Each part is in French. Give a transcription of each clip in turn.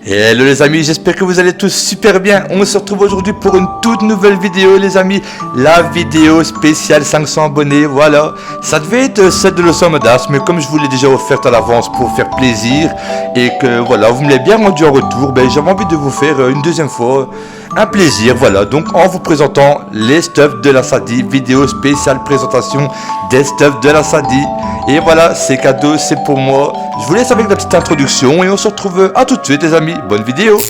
Hello les amis, j'espère que vous allez tous super bien. On se retrouve aujourd'hui pour une toute nouvelle vidéo les amis. La vidéo spéciale 500 abonnés, voilà. Ça devait être celle de Los Modas, mais comme je vous l'ai déjà offerte à l'avance pour faire plaisir et que voilà, vous me l'avez bien rendu en retour, ben, j'avais envie de vous faire une deuxième fois un plaisir, voilà. Donc en vous présentant les stuffs de la Sadi, vidéo spéciale présentation des stuffs de la Sadi. Et voilà, c'est cadeau, c'est pour moi. Je vous laisse avec la petite introduction et on se retrouve à tout de suite les amis. Bonne vidéo.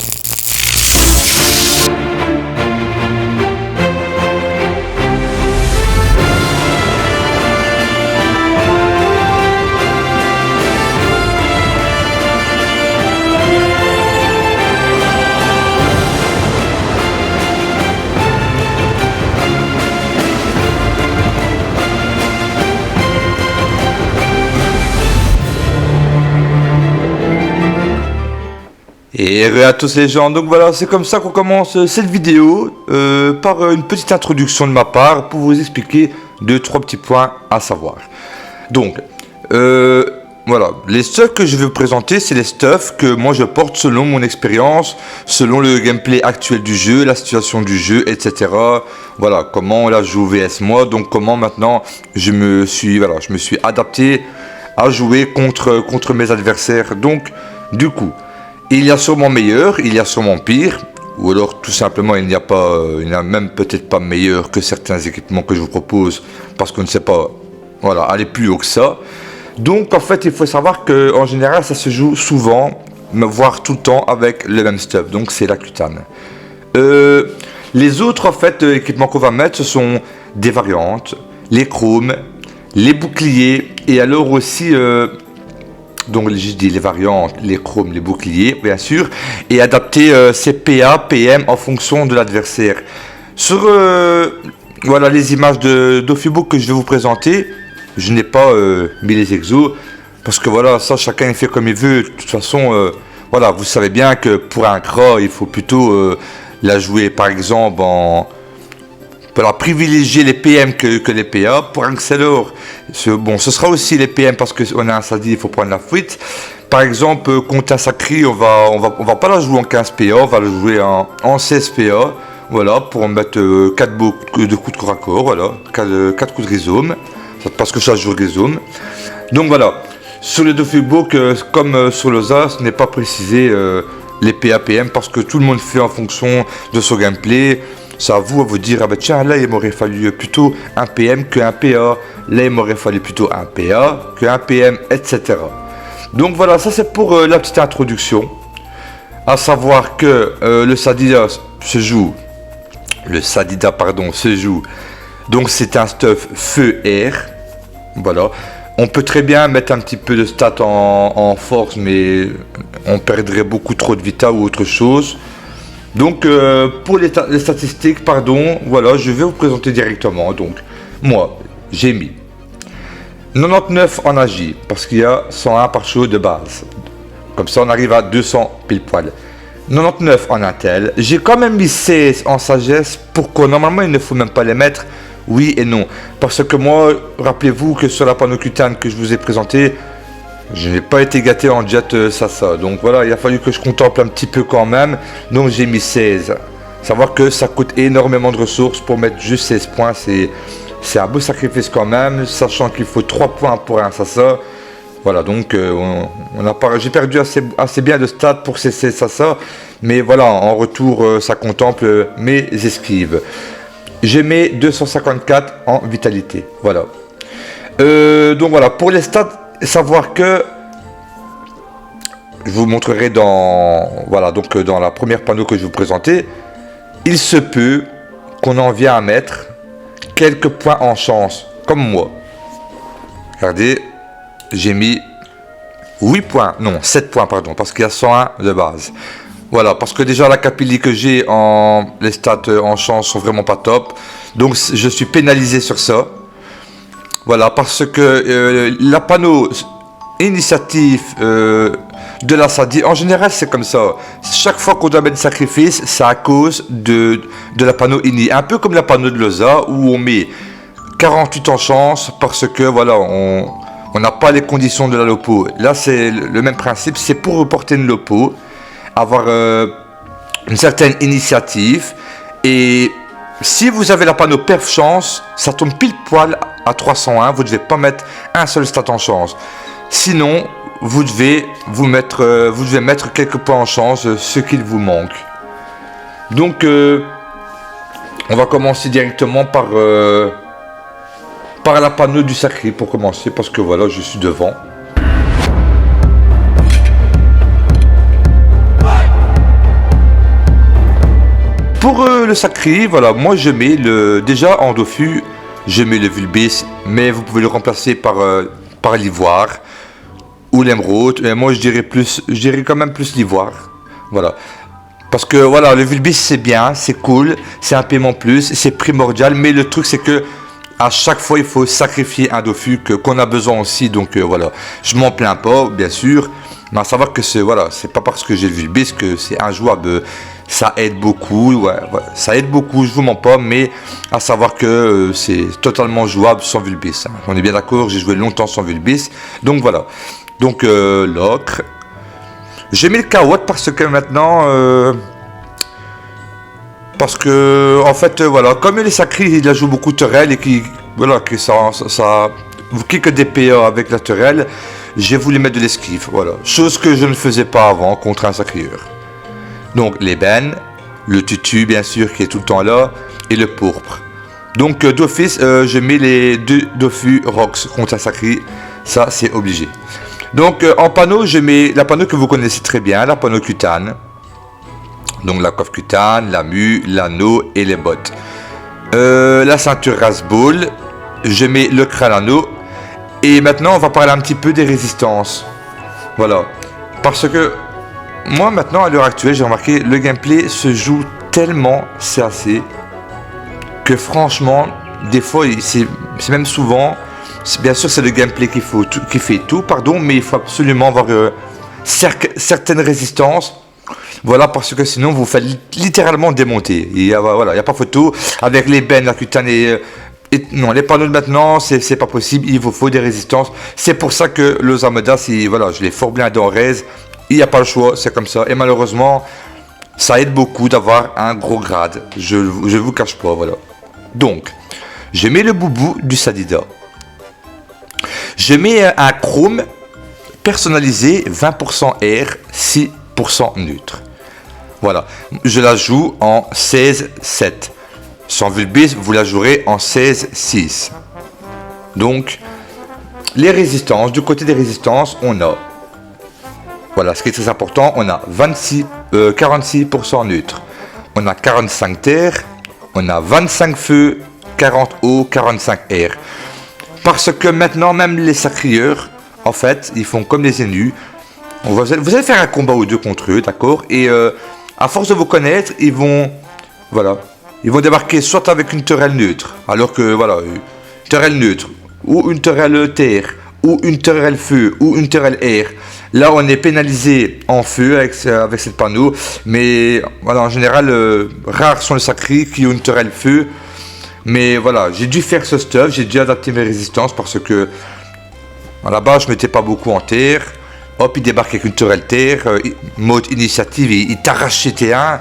Et à tous les gens, donc voilà, c'est comme ça qu'on commence cette vidéo, par une petite introduction de ma part, pour vous expliquer 2-3 petits points à savoir. Donc, voilà, les stuffs que je vais vous présenter, c'est les stuffs que moi je porte selon mon expérience, selon le gameplay actuel du jeu, la situation du jeu, etc. Voilà, comment on la joue vs moi, donc comment maintenant je me suis adapté à jouer contre mes adversaires. Donc, du coup, il y a sûrement meilleur, il y a sûrement pire, ou alors tout simplement il n'y a même peut-être pas meilleur que certains équipements que je vous propose, parce qu'on ne sait pas, voilà, aller plus haut que ça. Donc en fait il faut savoir que en général ça se joue souvent, voire tout le temps avec le même stuff, donc c'est la cutane. Les autres en fait équipements qu'on va mettre, ce sont des variantes, les chromes, les boucliers, et alors aussi donc je dis les variantes, les chromes, les boucliers bien sûr, et adapter ces PA, PM en fonction de l'adversaire. Sur voilà les images d'Ophibook que je vais vous présenter, je n'ai pas mis les exos, parce que voilà, ça chacun fait comme il veut. De toute façon, voilà, vous savez bien que pour un CRA, il faut plutôt la jouer par exemple en... Voilà, privilégier les PM que les PA. Pour Axelor, bon, ce sera aussi les PM parce qu'on a un Sadi, il faut prendre la fuite. Par exemple, contre un Sacri, on va pas la jouer en 15 PA, on va la jouer en 16 PA. Voilà, pour mettre 4 de coups de corps à corps, voilà, 4 coups de rhizome, parce que ça joue le rhizome. Donc voilà, sur les deux Fubo, comme sur l'OSA, ce n'est pas précisé les PA PM parce que tout le monde fait en fonction de son gameplay. C'est à vous dire, ah ben tiens, là il m'aurait fallu plutôt un PM qu'un PA, là il m'aurait fallu plutôt un PA qu'un PM, etc. Donc voilà, ça c'est pour la petite introduction. À savoir que le Sadida se joue, donc c'est un stuff feu-air, voilà. On peut très bien mettre un petit peu de stats en force, mais on perdrait beaucoup trop de vita ou autre chose. Donc pour les statistiques, pardon, voilà, je vais vous présenter directement. Donc moi, j'ai mis 99 en agi, parce qu'il y a 101 par show de base. Comme ça, on arrive à 200 pile poil. 99 en intel. J'ai quand même mis 16 en sagesse, pourquoi normalement il ne faut même pas les mettre. Oui et non. Parce que moi, rappelez-vous que sur la panneau cutane que je vous ai présenté, je n'ai pas été gâté en jet Sasa, donc voilà, il a fallu que je contemple un petit peu quand même, donc j'ai mis 16. Savoir que ça coûte énormément de ressources pour mettre juste 16 points, c'est un beau sacrifice quand même, sachant qu'il faut 3 points pour un Sasa. Voilà, donc j'ai perdu assez bien de stats pour ces 16 Sasa, mais voilà, en retour, ça contemple mes esquives. J'ai mis 254 en vitalité, voilà. Donc voilà, pour les stats, savoir que je vous montrerai dans la première panneau que je vais vous présenter, il se peut qu'on en vienne à mettre quelques points en chance, comme moi. Regardez, j'ai mis 8 points, non 7 points pardon, parce qu'il y a 101 de base. Voilà, parce que déjà la capillie que j'ai les stats en chance sont vraiment pas top, donc je suis pénalisé sur ça. Voilà, parce que la panneau initiative de la Sadi, en général c'est comme ça. Chaque fois qu'on doit mettre sacrifice, c'est à cause de la panneau ini. Un peu comme la panneau de l'OSA où on met 48 en chance parce que voilà, on n'a pas les conditions de la lopo. Là c'est le même principe, c'est pour reporter une lopo. avoir une certaine initiative. Et si vous avez la panneau perf chance, ça tombe pile poil à 301. Vous ne devez pas mettre un seul stat en chance. Sinon, vous devez mettre quelques points en chance, ce qu'il vous manque. Donc, on va commencer directement par la panneau du sacré pour commencer, parce que voilà, je suis devant. Pour le sacré, voilà, moi je mets déjà en Dofus, je mets le Vulbis, mais vous pouvez le remplacer par l'ivoire ou l'émeraude. Et moi je dirais quand même plus l'ivoire, voilà. Parce que voilà, le Vulbis c'est bien, c'est cool, c'est un paiement plus, c'est primordial, mais le truc c'est que à chaque fois il faut sacrifier un Dofus qu'on a besoin aussi, donc voilà, je m'en plains pas, bien sûr, mais à savoir que c'est pas parce que j'ai le Vulbis que c'est injouable. Ça aide beaucoup, ouais, ça aide beaucoup, je vous mens pas, mais à savoir que c'est totalement jouable sans Vulbis. Hein. On est bien d'accord, j'ai joué longtemps sans Vulbis, donc voilà. Donc l'ocre. J'ai mis le carotte parce que maintenant, en fait, voilà, comme il est sacré, il joue beaucoup de Turel et que ça vous kick des PA avec la Turel, j'ai voulu mettre de l'esquive, voilà. Chose que je ne faisais pas avant contre un sacrieur. Donc l'ébène, le tutu bien sûr qui est tout le temps là, et le pourpre. Donc d'office, je mets les deux Dofus Rox contre un sacré, ça c'est obligé. Donc en panneau, je mets la panneau que vous connaissez très bien, la panneau cutane. Donc la coiffe cutane, la mue, l'anneau et les bottes. La ceinture Rasball, je mets le crâne anneau. Et maintenant on va parler un petit peu des résistances. Voilà, parce que moi maintenant à l'heure actuelle j'ai remarqué le gameplay se joue tellement CAC que franchement des fois c'est même souvent, bien sûr c'est le gameplay qui fait tout, mais il faut absolument avoir certaines résistances, voilà, parce que sinon vous faites littéralement démonter. Il y a pas photo avec les bennes, la cutane non, les panneaux de maintenant, c'est pas possible, il vous faut des résistances. C'est pour ça que le Zameda, je l'ai fort blindé en raise. Il n'y a pas le choix, c'est comme ça. Et malheureusement, ça aide beaucoup d'avoir un gros grade. Je vous cache pas, voilà. Donc, je mets le boubou du Sadida. Je mets un chrome personnalisé 20% air, 6% neutre. Voilà. Je la joue en 16-7. Sans Vulbis, vous la jouerez en 16-6. Donc, les résistances, du côté des résistances, on a... Voilà, ce qui est très important, on a 46% neutre, on a 45 terre, on a 25 feu, 40 eau, 45 air. Parce que maintenant, même les sacrieurs, en fait, ils font comme les énus. Vous allez faire un combat ou deux contre eux, d'accord? Et à force de vous connaître, ils vont débarquer soit avec une Turel neutre, alors que, voilà, une Turel neutre, ou une Turel terre, ou une Turel feu, ou une Turel air. Là, on est pénalisé en feu avec cette panneau, mais voilà, en général, rares sont les sacrés qui ont une Turel feu. Mais voilà, j'ai dû faire ce stuff, j'ai dû adapter mes résistances parce que à la base, je mettais pas beaucoup en terre. Hop, il débarque avec une Turel terre, mode initiative, il t'arrachait T1,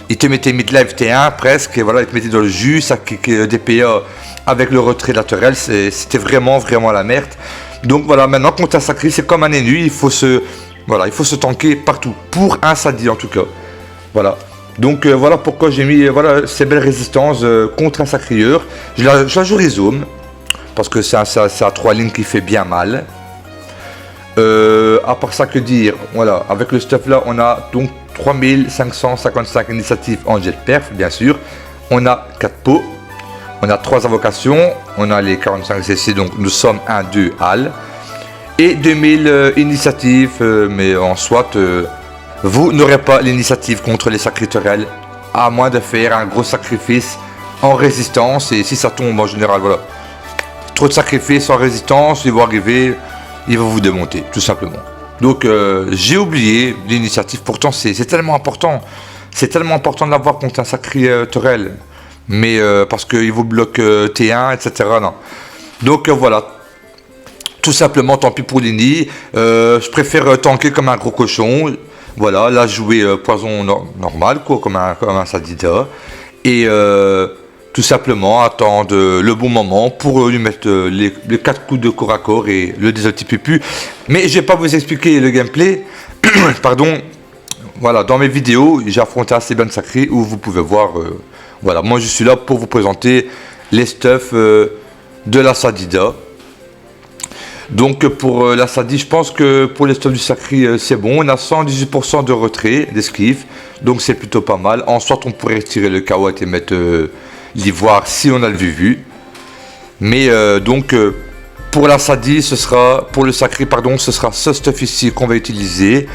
il te mettait mid-life T1 presque, et voilà, il te mettait dans le jus, ça kick des PA avec le retrait de la Turel, c'était vraiment la merde. Donc voilà, maintenant contre un sacré, c'est comme un énu, il faut se tanker partout, pour un Sadi en tout cas. Voilà. Donc voilà pourquoi j'ai mis ces belles résistances contre un sacrieur. Je la joue rhizome, parce que c'est à 3 lignes qui fait bien mal. À part ça, que dire, voilà, avec le stuff là, on a donc 3555 initiatives en jet perf, bien sûr. On a 4 pots. On a 3 invocations, on a les 45 CC, donc nous sommes 1, 2, Hal. Et 2000 initiatives, mais en soit, vous n'aurez pas l'initiative contre les sacrés Turel, à moins de faire un gros sacrifice en résistance. Et si ça tombe en général, voilà, trop de sacrifices en résistance, ils vont arriver, ils vont vous démonter, tout simplement. Donc j'ai oublié l'initiative, pourtant c'est tellement important. C'est tellement important de l'avoir contre un sacré Turel. Mais parce qu'il vous bloque T1, etc. Non. Donc voilà. Tout simplement, tant pis pour l'Ini. Je préfère tanker comme un gros cochon. Voilà, là jouer poison normal, quoi, comme un Sadida. Et tout simplement attendre le bon moment pour lui mettre les 4 coups de corps à corps et le désoptipupu. Mais je vais pas vous expliquer le gameplay. Pardon. Voilà, dans mes vidéos, j'ai affronté assez bien sacré où vous pouvez voir. Voilà, moi je suis là pour vous présenter les stuffs de la Sadida. Donc pour la Sadie, je pense que pour les stuffs du sacré, c'est bon. On a 118% de retrait d'esquive, donc c'est plutôt pas mal. En soit on pourrait retirer le kawaii et mettre l'ivoire si on a le vu. Mais donc pour la Sadie, ce sera pour le sacré, pardon, ce sera ce stuff ici qu'on va utiliser.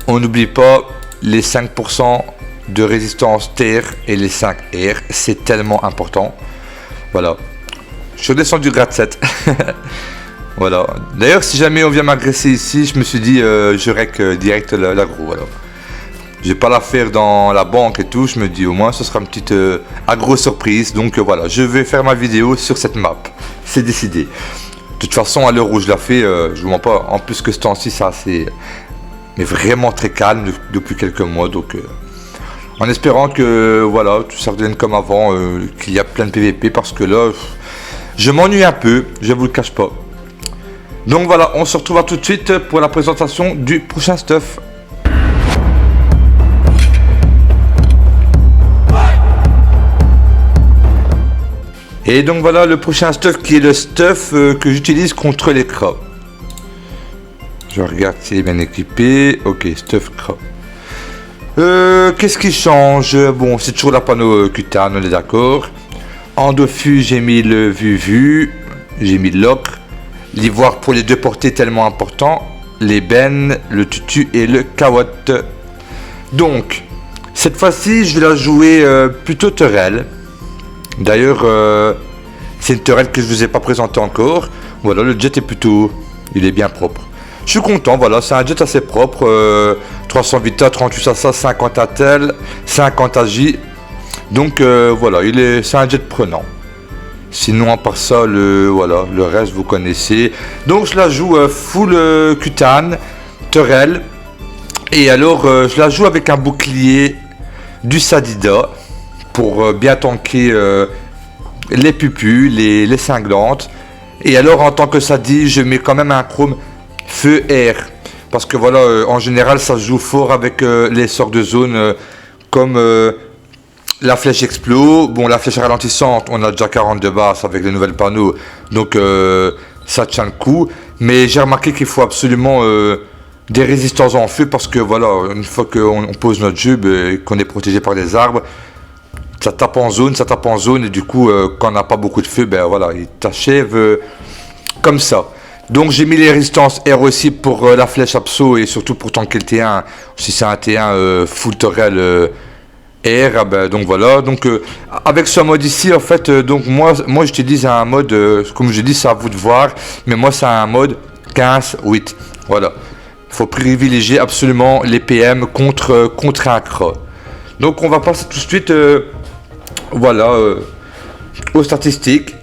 On n'oublie pas les 5% de résistance terre et les 5 air, c'est tellement important. Voilà, je suis descendu grade 7. Voilà, d'ailleurs si jamais on vient m'agresser ici, je me suis dit je rec direct l'agro. Voilà, je vais pas la faire dans la banque et tout, je me dis au moins ce sera une petite agro surprise. Donc voilà, je vais faire ma vidéo sur cette map, c'est décidé. De toute façon à l'heure où je la fais, je vous mens pas, en plus que ce temps-ci ça c'est mais vraiment très calme depuis quelques mois, donc en espérant que voilà tout ça redevienne comme avant, qu'il y a plein de PVP, parce que là je m'ennuie un peu, je vous le cache pas. Donc voilà, on se retrouve tout de suite pour la présentation du prochain stuff. Et donc voilà le prochain stuff qui est le stuff que j'utilise contre les crabes. Je regarde s'il est bien équipé. Ok, stuff crabe. Qu'est-ce qui change? Bon, c'est toujours la panneau cutane, on est d'accord. En dessous, j'ai mis le vu, j'ai mis l'ocre. L'ivoire pour les deux portées tellement important. Les bennes, le tutu et le kawatt. Donc, cette fois-ci, je vais la jouer plutôt Terrell. D'ailleurs, c'est une Terrell que je ne vous ai pas présentée encore. Voilà, le jet est plutôt... il est bien propre. Je suis content, voilà, c'est un jet assez propre. 300 Vita, 38 SA, 50 ATEL, 50 AJ. Donc voilà, c'est un jet prenant. Sinon, à part ça, voilà, le reste vous connaissez. Donc je la joue full cutane, Terrell. Et alors, je la joue avec un bouclier du Sadida pour bien tanker les pupus, les cinglantes. Et alors, en tant que Sadie, je mets quand même un chrome feu air. Parce que voilà, en général, ça se joue fort avec les sorts de zone comme la flèche explo. Bon, la flèche ralentissante, on a déjà 40 de base avec les nouvelles panneaux. Donc, ça tient le coup. Mais j'ai remarqué qu'il faut absolument des résistances en feu. Parce que voilà, une fois qu'on pose notre jeu et qu'on est protégé par des arbres, ça tape en zone, et du coup, quand on n'a pas beaucoup de feu, ben voilà, il t'achève comme ça. Donc j'ai mis les résistances R aussi pour la flèche abso et surtout pour tanker le T1. Si c'est un T1 full Terrell R, ben, donc voilà. Donc avec ce mode ici, en fait, donc moi j'utilise un mode, comme je dis, c'est à vous de voir, mais moi c'est un mode 15-8. Voilà. Il faut privilégier absolument les PM contre un CRA. Donc on va passer tout de suite voilà, aux statistiques.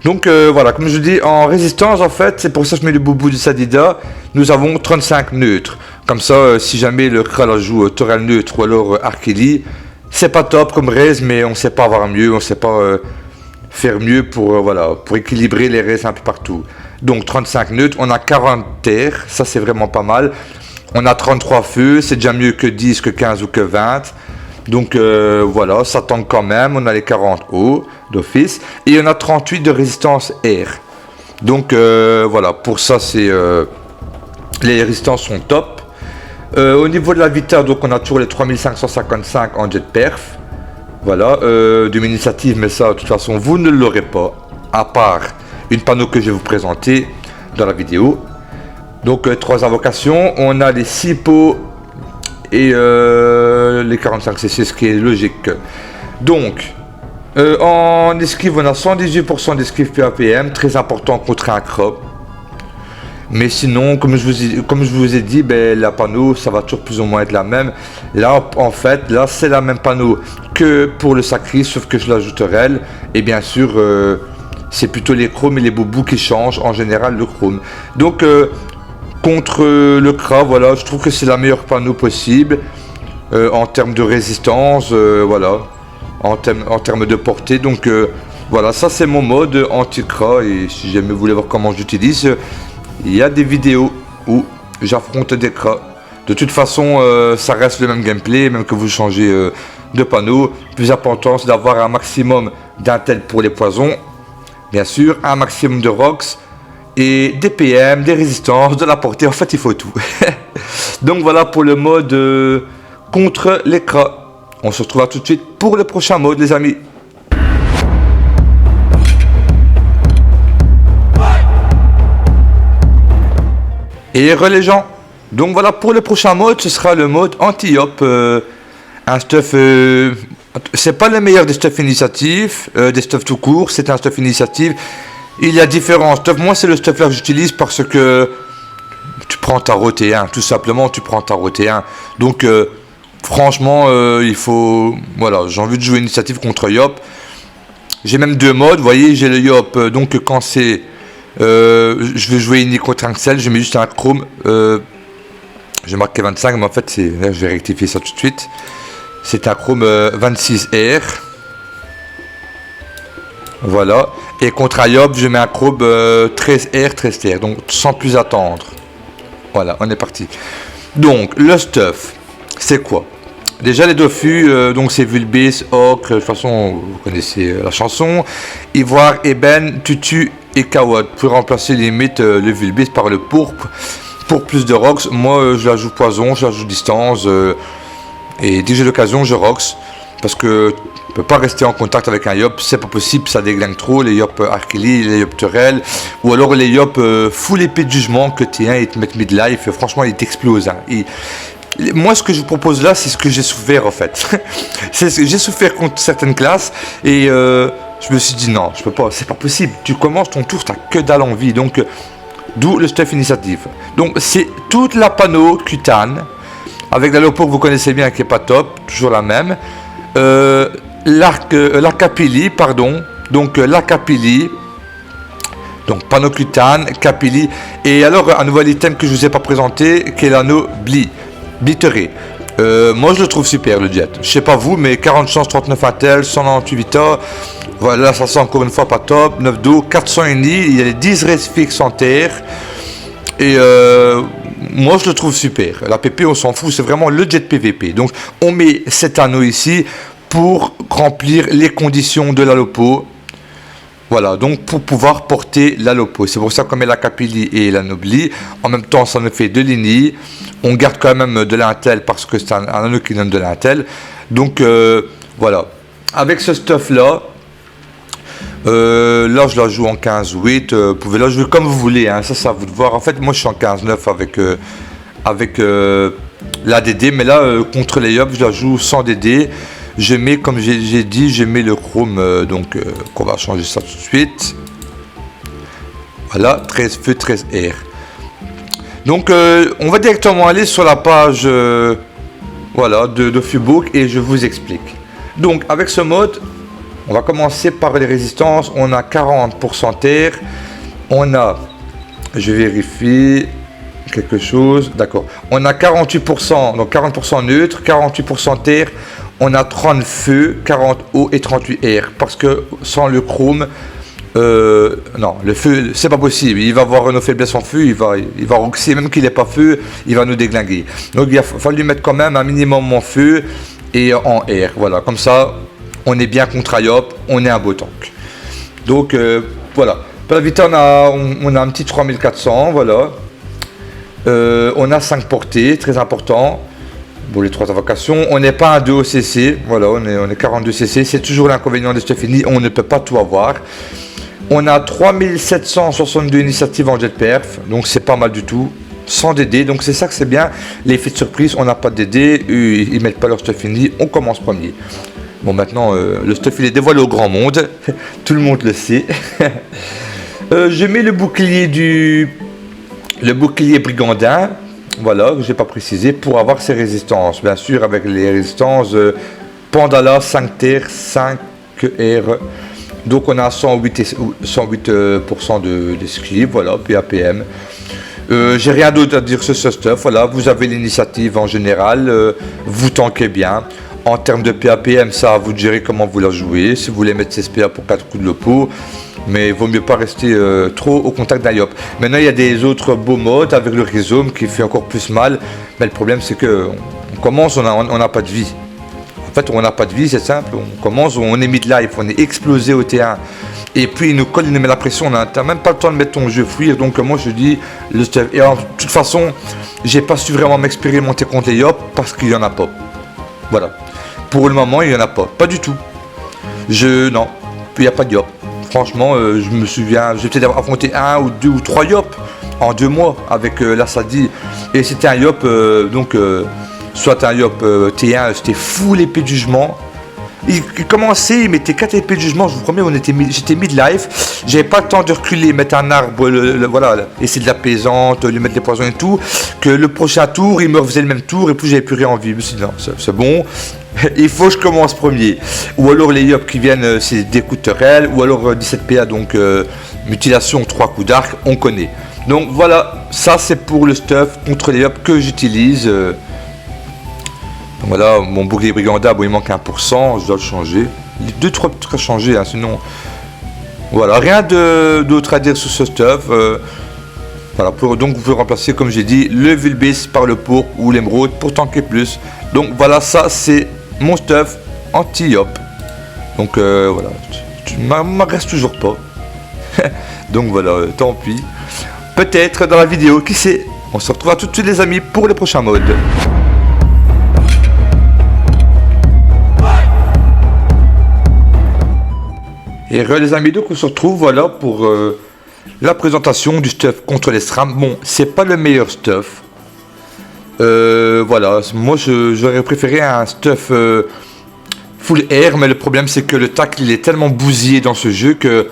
Donc voilà, comme je dis, en résistance, en fait, c'est pour ça que je mets le boubou du Sadida. Nous avons 35 neutres. Comme ça, si jamais le Kral joue Terrell neutre ou alors Arkeli, c'est pas top comme raise, mais on sait pas avoir mieux, on sait pas faire mieux pour, voilà, pour équilibrer les raises un peu partout. Donc 35 neutres, on a 40 terres, ça c'est vraiment pas mal. On a 33 feux, c'est déjà mieux que 10, que 15 ou que 20. Donc voilà, ça tank quand même. On a les 40 hauts d'office et on a 38 de résistance air. Donc voilà, pour ça c'est les résistances sont top. Au niveau de la Vita, donc on a toujours les 3555 en jet perf. Voilà, de l'initiative, mais ça de toute façon vous ne l'aurez pas, à part une panneau que je vais vous présenter dans la vidéo. Donc 3 invocations, on a les 6 pots et les 45 cc, ce qui est logique. Donc en esquive, on a 118% d'esquive PAPM, très important contre un crop. Mais sinon, comme je vous ai dit, ben, la panneau, ça va toujours plus ou moins être la même. Là, en fait, là, c'est la même panneau que pour le sacré, sauf que je l'ajouterai. Et bien sûr, c'est plutôt les chromes et les boubous qui changent, en général, le chrome. Donc, contre le CRA. Voilà, je trouve que c'est la meilleure panneau possible en termes de résistance, voilà, en termes de portée. Donc voilà, ça c'est mon mode anti-CRA, et si jamais vous voulez voir comment j'utilise, il y a des vidéos où j'affronte des CRA. De toute façon, ça reste le même gameplay, même que vous changez de panneau. Plus important, c'est d'avoir un maximum d'intel pour les poisons, bien sûr, un maximum de rocks, et des PM, des résistances, de la portée, en fait il faut tout. Donc voilà pour le mode contre les CRA. On se retrouvera tout de suite pour le prochain mode, les amis. Et les gens, donc voilà pour le prochain mode, ce sera le mode anti-hop, un stuff, c'est pas le meilleur des stuff initiatives, des stuff tout court, c'est un stuff initiative. Il y a différents stuff, moi c'est le stuff là que j'utilise parce que tu prends ta T1, tout simplement tu prends ta T1. Donc franchement il faut, voilà, j'ai envie de jouer initiative contre Yop. J'ai même deux modes, vous voyez, j'ai le Yop, donc quand c'est je vais jouer Inni contre Axel, je mets juste un chrome, j'ai marqué 25 mais en fait c'est, là, je vais rectifier ça tout de suite, c'est un chrome 26R, voilà, et contre Ayop je mets un chrome 13R 13R, donc sans plus attendre. Voilà, on est parti. Donc le stuff c'est quoi? Déjà les Dofus, donc c'est Vulbis, Ocre, de toute façon vous connaissez la chanson, Ivoire, Eben, Tutu et Kawad, pour remplacer limite le Vulbis par le pourpre, pour plus de rocks. Moi je la joue poison, je la joue distance, et dès que j'ai l'occasion je rocks, parce que je peux pas rester en contact avec un Yop, c'est pas possible, ça déglingue trop, les Yop Arkeli, les Yop Turel, ou alors les Yop full épée de jugement que T1 et te mettent mid-life, franchement ils t'explosent. Hein. Moi, ce que je vous propose là, c'est ce que j'ai souffert en fait. J'ai souffert contre certaines classes et je me suis dit non, je peux pas, c'est pas possible. Tu commences ton tour, t'as que dalle en vie, donc d'où le stuff initiative. Donc c'est toute la panneau cutane avec la lopo que vous connaissez bien qui est pas top, toujours la même. La Capili, pardon, donc la Capili. Donc panneau cutane, Capili, et alors un nouvel item que je vous ai pas présenté, qui est l'anneau Blitteré. Moi je le trouve super le jet. Je sais pas vous, mais 40 chance, 39 intel, 198 vita. Voilà, ça sent encore une fois pas top. 9 d'eau, 400 uni. Il y a les 10 restes fixes en terre. Et moi je le trouve super. La PP on s'en fout, c'est vraiment le jet PVP. Donc on met cet anneau ici pour remplir les conditions de la lopo. Voilà, donc pour pouvoir porter la lopo. C'est pour ça qu'on met la Capili et la Nobli. En même temps, ça nous fait de l'ini. On garde quand même de l'intel parce que c'est un anneau qui donne de l'intel. Donc voilà. Avec ce stuff là, là je la joue en 15-8. Vous pouvez la jouer comme vous voulez. Hein. Ça, à vous de voir. En fait, moi je suis en 15-9 avec la DD. Mais là, contre les Yop, je la joue sans DD. Je mets, comme j'ai dit, je mets le chrome, donc qu'on va changer ça tout de suite. Voilà, 13 feu, 13 R. Donc on va directement aller sur la page voilà, de Fubook et je vous explique. Donc avec ce mode, on va commencer par les résistances. On a 40% terre. On a, je vérifie quelque chose, d'accord. On a 48%, donc 40% neutre, 48% terre. On a 30 feux, 40 eau et 38 air. Parce que sans le chrome, non, le feu, c'est pas possible. Il va avoir nos faiblesses en feu, il va roxer, même qu'il n'est pas feu, il va nous déglinguer. Donc il a fallu mettre quand même un minimum en feu et en air. Voilà, comme ça, on est bien contre Ayop, on est un beau tank. Donc voilà. Pour la vita, on a un petit 3400, voilà. On a 5 portées, très important. Pour les 3 invocations, on n'est pas un 2 OCC, voilà, on est 42 CC, c'est toujours l'inconvénient de Stephanie, on ne peut pas tout avoir. On a 3762 initiatives en jet perf, donc c'est pas mal du tout, sans DD, donc c'est ça que c'est bien, l'effet de surprise, on n'a pas de DD, ils mettent pas leur Stephanie, on commence premier. Bon maintenant, le stuff il est dévoilé au grand monde, tout le monde le sait. Je mets le bouclier brigandin. Voilà, je n'ai pas précisé, pour avoir ces résistances. Bien sûr, avec les résistances Pandala, 5 terre, 5 R. Donc on a 108% d'esquive, voilà, puis APM. J'ai rien d'autre à dire sur ce stuff. Voilà, vous avez l'initiative en général, vous tankez bien. En termes de PAPM, ça, vous gérez comment vous la jouez. Si vous voulez mettre CSPA pour 4 coups de lopo, mais il vaut mieux pas rester trop au contact d'un yop. Maintenant, il y a des autres beaux modes avec le rhizome qui fait encore plus mal. Mais le problème, c'est que on commence, on n'a pas de vie. En fait, on n'a pas de vie, c'est simple. On commence, on est mid-life, on est explosé au T1. Et puis il nous colle, il nous met la pression, on n'a même pas le temps de mettre ton jeu fuir. Donc moi je dis le stuff. Et de toute façon, j'ai pas su vraiment m'expérimenter contre les yop parce qu'il y en a pas. Voilà. Pour le moment, il y en a pas. Pas du tout. Non, il n'y a pas de yop. Franchement, je me souviens, j'ai peut-être affronté 1 ou 2 ou 3 yop en 2 mois avec la Sadi. Et c'était un yop, soit un yop T1, c'était full épée de jugement. Il commençait, il mettait 4 épées de jugement, je vous promets, j'étais mid-life, j'avais pas le temps de reculer, mettre un arbre, voilà, essayer de la pesante, lui mettre des poisons et tout, que le prochain tour, il me refaisait le même tour et puis j'avais plus rien envie. Je me suis dit non, c'est bon, il faut que je commence premier. Ou alors les yops qui viennent, c'est des coups de terrelle, ou alors 17 PA, donc mutilation, 3 coups d'arc, on connaît. Donc voilà, ça c'est pour le stuff contre les yops que j'utilise. Voilà, mon bouclier brigandard, bon, il manque 1%, je dois le changer. 2-3 trucs à changer, hein, sinon... Voilà, rien d'autre à dire sur ce stuff. Voilà, donc vous pouvez remplacer, comme j'ai dit, le Vulbis par le pourpre ou l'émeraude pour tanker plus. Donc voilà, ça c'est mon stuff anti-yop. Donc voilà, tu m'agresse toujours pas. Donc voilà, tant pis. Peut-être dans la vidéo, qui sait. On se retrouvera tout de suite les amis pour les prochains modes. Et les amis, donc on se retrouve voilà pour la présentation du stuff contre les SRAM. Bon, c'est pas le meilleur stuff. Voilà, moi j'aurais préféré un stuff full air, mais le problème c'est que le tacle il est tellement bousillé dans ce jeu que,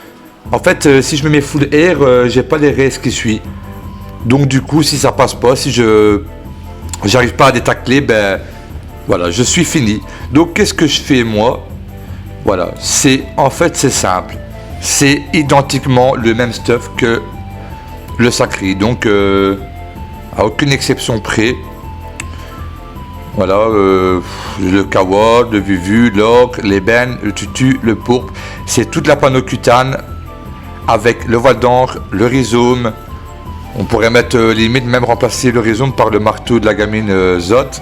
en fait, si je me mets full air, j'ai pas les restes qui suivent. Donc du coup, si ça passe pas, si j'arrive pas à détacler, ben voilà, je suis fini. Donc qu'est-ce que je fais moi? Voilà, en fait c'est simple, c'est identiquement le même stuff que le sacré, donc à aucune exception près. Voilà, le kawa, le vuvu, l'ocre, l'ébène, le tutu, le pourpre, c'est toute la panocutane avec le voile d'encre, le rhizome. On pourrait mettre limite même remplacer le rhizome par le marteau de la gamine Zot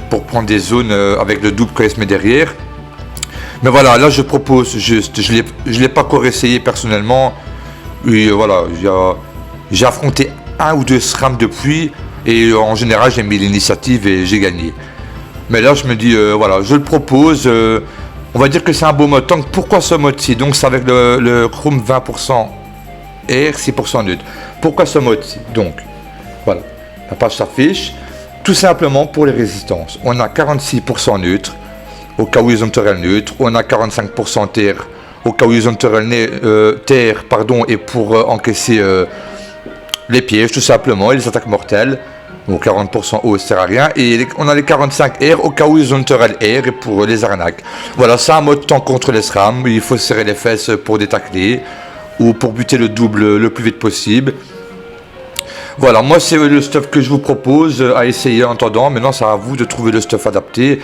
pour prendre des zones avec le double quand se met derrière. Mais voilà, là je propose juste, je l'ai pas encore essayé personnellement. Et voilà, j'ai affronté 1 ou 2 SRAM depuis et en général j'ai mis l'initiative et j'ai gagné. Mais là je me dis, voilà, je le propose. On va dire que c'est un beau mode tank. Pourquoi ce mode-ci? Donc c'est avec le Chrome 20% air, 6% neutre. Pourquoi ce mode-ci? Donc voilà, la page s'affiche. Tout simplement pour les résistances. On a 46% neutre. Au cas où ils ont terre neutre, on a 45% terre, au cas où ils ont terre, pardon, et pour encaisser les pièges tout simplement, et les attaques mortelles, au 40% eau, ça sert à rien, et on a les 45 air au cas où ils ont terre air et pour les arnaques. Voilà, c'est un mode tank contre les SRAM, il faut serrer les fesses pour détacler, ou pour buter le double le plus vite possible. Voilà, moi c'est le stuff que je vous propose à essayer en attendant. Maintenant c'est à vous de trouver le stuff adapté.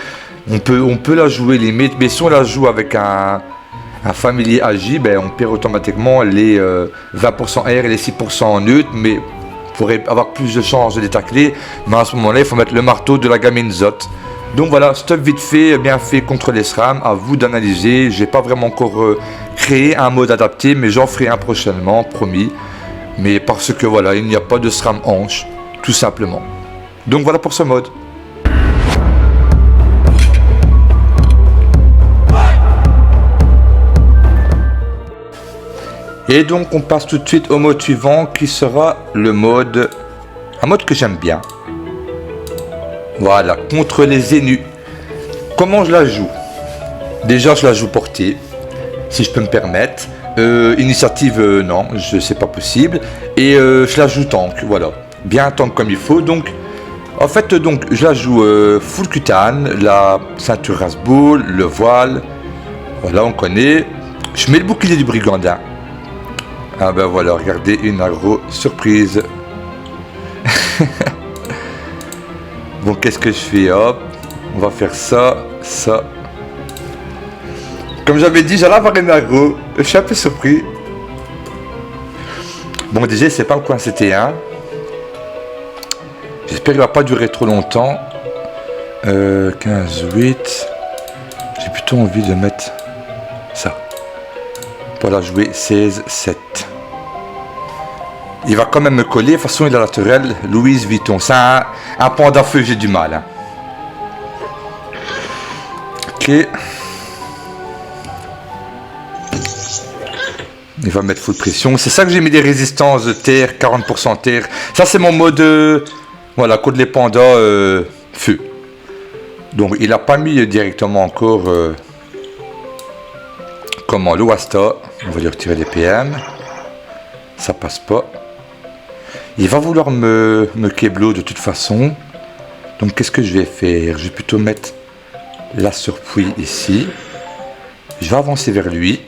On peut la jouer limite, mais si on la joue avec un familier AJ, ben on perd automatiquement les 20% air et les 6% neutre, mais pour avoir plus de chances de les tacler. Mais à ce moment-là, il faut mettre le marteau de la gamine Zot. Donc voilà, stuff vite fait, bien fait contre les SRAM, à vous d'analyser. J'ai pas vraiment encore créé un mode adapté, mais j'en ferai un prochainement, promis. Mais parce que voilà, il n'y a pas de SRAM hanche, tout simplement. Donc voilà pour ce mode. Et donc on passe tout de suite au mode suivant qui sera le mode, un mode que j'aime bien. Voilà, contre les Zénus. Comment je la joue? Déjà je la joue portée, si je peux me permettre. Initiative, non, c'est pas possible. Et je la joue tank, voilà. Bien tank comme il faut. Donc, en fait, donc, je la joue full cutane, la ceinture Rasball, le voile. Voilà, on connaît. Je mets le bouclier du brigandin. Ah ben voilà, regardez, une agro surprise. Bon, qu'est-ce que je fais? Hop, on va faire ça, ça. Comme j'avais dit, j'allais avoir un agro. Je suis un peu surpris. Bon, déjà, c'est pas le coin CT1. J'espère qu'il va pas durer trop longtemps. 15, 8. J'ai plutôt envie de mettre ça. Pour la jouer 16, 7. Il va quand même me coller. De toute façon, il a la tourelle. Louis Vuitton. C'est un panda feu, j'ai du mal. Hein. Ok. Il va mettre full pression. C'est ça que j'ai mis des résistances de terre, 40% terre. Ça, c'est mon mode... voilà, contre les pandas feu. Donc, il n'a pas mis directement encore... comment, le Wasta. On va lui retirer les PM. Ça passe pas. Il va vouloir me keblo de toute façon. Donc, qu'est-ce que je vais faire? Je vais plutôt mettre la surpluie ici. Je vais avancer vers lui.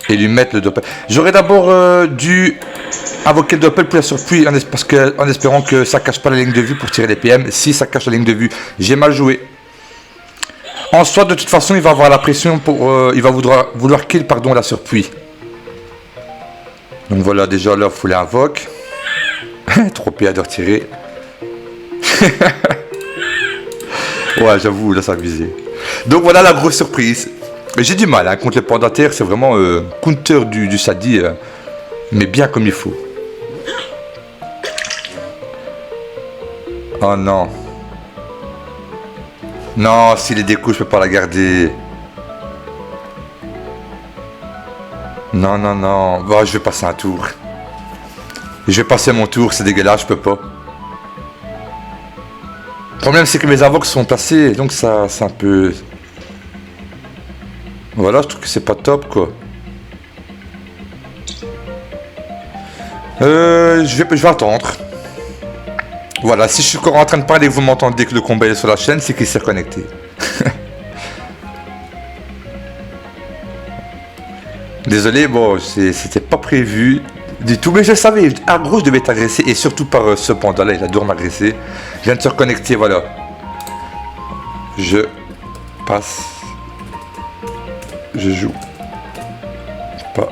Et lui mettre le doppel. J'aurais d'abord dû invoquer le doppel pour la surpluie en espérant que ça cache pas la ligne de vue pour tirer les PM. Si ça cache la ligne de vue, j'ai mal joué. En soi, de toute façon, il va avoir la pression pour... il va vouloir kill la surpluie. Donc voilà, déjà là, il faut l'invoque. 3 PA de retirer. Ouais, j'avoue, là, ça a visé. Donc voilà la grosse surprise. J'ai du mal hein, contre les pandas terre, c'est vraiment counter du Sadi, mais bien comme il faut. Oh non. Non, s'il est déco, je peux pas la garder. Non, non, non. Bon, je vais passer un tour. Je vais passer mon tour, c'est dégueulasse, je peux pas. Le problème, c'est que mes avocs sont placés, donc ça, c'est un peu... Voilà, je trouve que c'est pas top, quoi. Je vais attendre. Voilà, si je suis encore en train de parler et que vous m'entendez que le combat est sur la chaîne, c'est qu'il s'est reconnecté. Désolé, bon, c'était pas prévu du tout, mais je savais. En gros, je devais être agressé, et surtout par ce panda-là, il adore m'agresser. Je viens de se reconnecter, voilà. Je passe. Je joue pas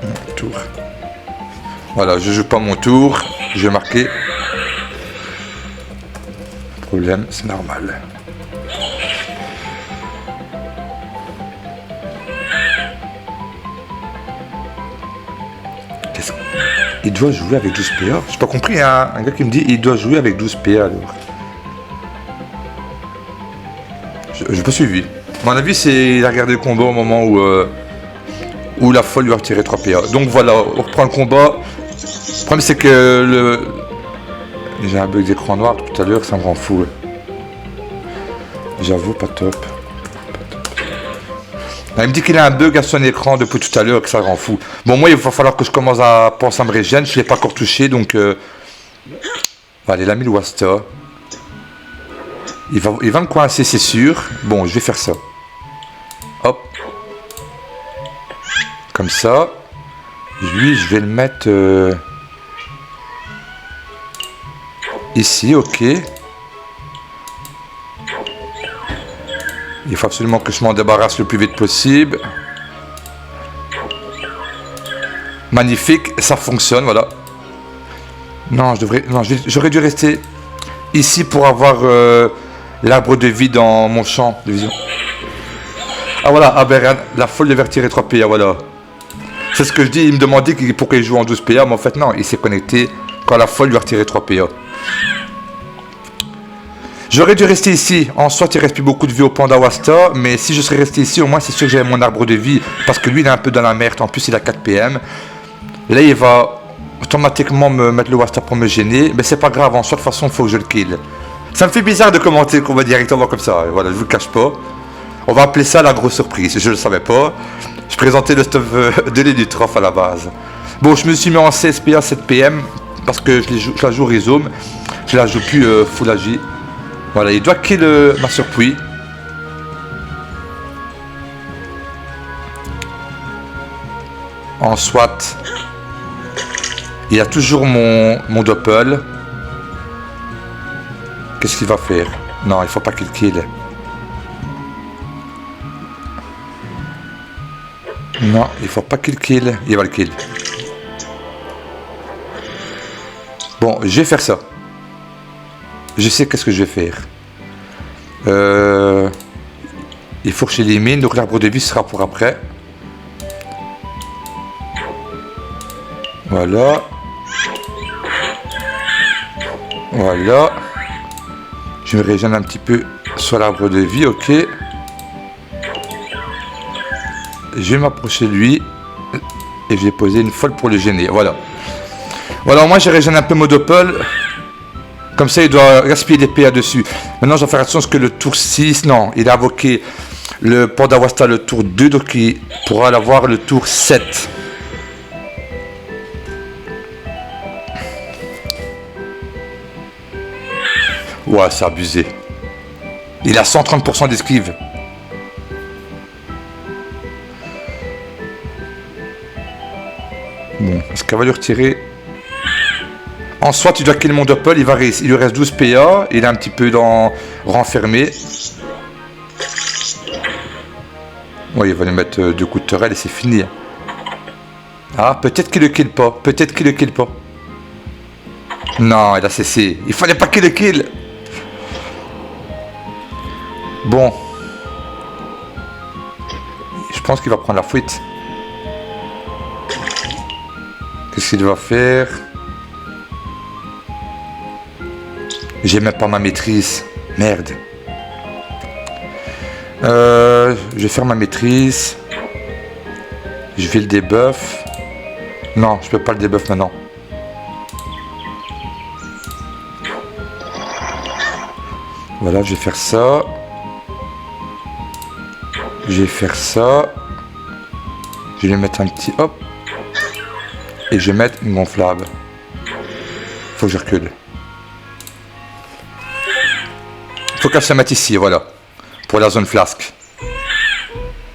mon tour. Voilà, je joue pas mon tour. Je vais marquer. Problème, c'est normal. Il doit jouer avec 12 PA. J'ai pas compris, hein. Un gars qui me dit il doit jouer avec 12 PA alors. Je pas suivi. À mon avis, c'est il a regardé le combat au moment où la folle lui a retiré 3 PA. Donc voilà, on reprend le combat. Le problème c'est que j'ai un bug d'écran noir tout à l'heure, ça me rend fou. J'avoue, pas top. Il me dit qu'il a un bug à son écran depuis tout à l'heure, que ça rend fou. Bon, moi, il va falloir que je commence à penser à me régénérer. Je ne l'ai pas encore touché, donc... Allez, il a mis le Wasta. Il va me coincer, c'est sûr. Bon, je vais faire ça. Hop. Comme ça. Lui, je vais le mettre... ici, ok. Il faut absolument que je m'en débarrasse le plus vite possible. Magnifique, ça fonctionne, voilà. Non, j'aurais dû rester ici pour avoir l'arbre de vie dans mon champ de vision. Ah voilà, Aberran, la folle devait retirer 3 PA, voilà. C'est ce que je dis, il me demandait pourquoi il joue en 12 PA, mais en fait non, il s'est connecté quand la folle lui a retiré 3 PA. J'aurais dû rester ici. En soit, il reste plus beaucoup de vie au panda Wasta. Mais si je serais resté ici, au moins, c'est sûr que j'avais mon arbre de vie. Parce que lui, il est un peu dans la merde. En plus, il a 4 PM. Là, il va automatiquement me mettre le Wasta pour me gêner. Mais c'est pas grave. En soit, de toute façon, il faut que je le kill. Ça me fait bizarre de commenter qu'on va directement comme ça. Voilà, je vous le cache pas. On va appeler ça la grosse surprise. Je le savais pas. Je présentais le stuff de l'Elutrof à la base. Bon, je me suis mis en 16 PA, 7 PM. Parce que je la joue Rhizome. Je la joue plus Full AJ. Voilà, il doit kill ma surpluie. En SWAT. Il a toujours mon doppel. Qu'est-ce qu'il va faire? Non, il faut pas qu'il kill. Non, il faut pas qu'il kill. Il va le kill. Bon, je vais faire ça. Je sais qu'est-ce que je vais faire. Il faut que je l'élimine. Donc l'arbre de vie sera pour après. Voilà. Voilà. Je me régène un petit peu sur l'arbre de vie, ok. Je vais m'approcher de lui. Et je vais poser une folle pour le gêner, voilà. Voilà, moi je régène un peu mon doppel. Comme ça il doit gaspiller des PA dessus. Maintenant je dois faire attention parce que le tour 6, non, il a invoqué le Panda Wasta le tour 2, donc il pourra l'avoir le tour 7. Ouais, c'est abusé. Il a 130% d'esquive. Bon, est-ce qu'elle va lui retirer? En soit, tu dois kill mon doppel, il lui reste 12 PA, il est un petit peu renfermé. Ouais, il va lui mettre 2 coups de tourelle et c'est fini. Ah, peut-être qu'il le kill pas, peut-être qu'il le kill pas. Non, il a cessé. Il fallait pas qu'il le kill. Bon. Je pense qu'il va prendre la fuite. Qu'est-ce qu'il va faire? J'ai même pas ma maîtrise. Merde. Je vais faire ma maîtrise. Je vais le debuff. Non, je peux pas le debuff maintenant. Voilà, je vais faire ça. Je vais faire ça. Je vais mettre un petit hop. Et je vais mettre une gonflable. Faut que je recule. Faut qu'elle se mette ici, voilà. Pour la zone flasque.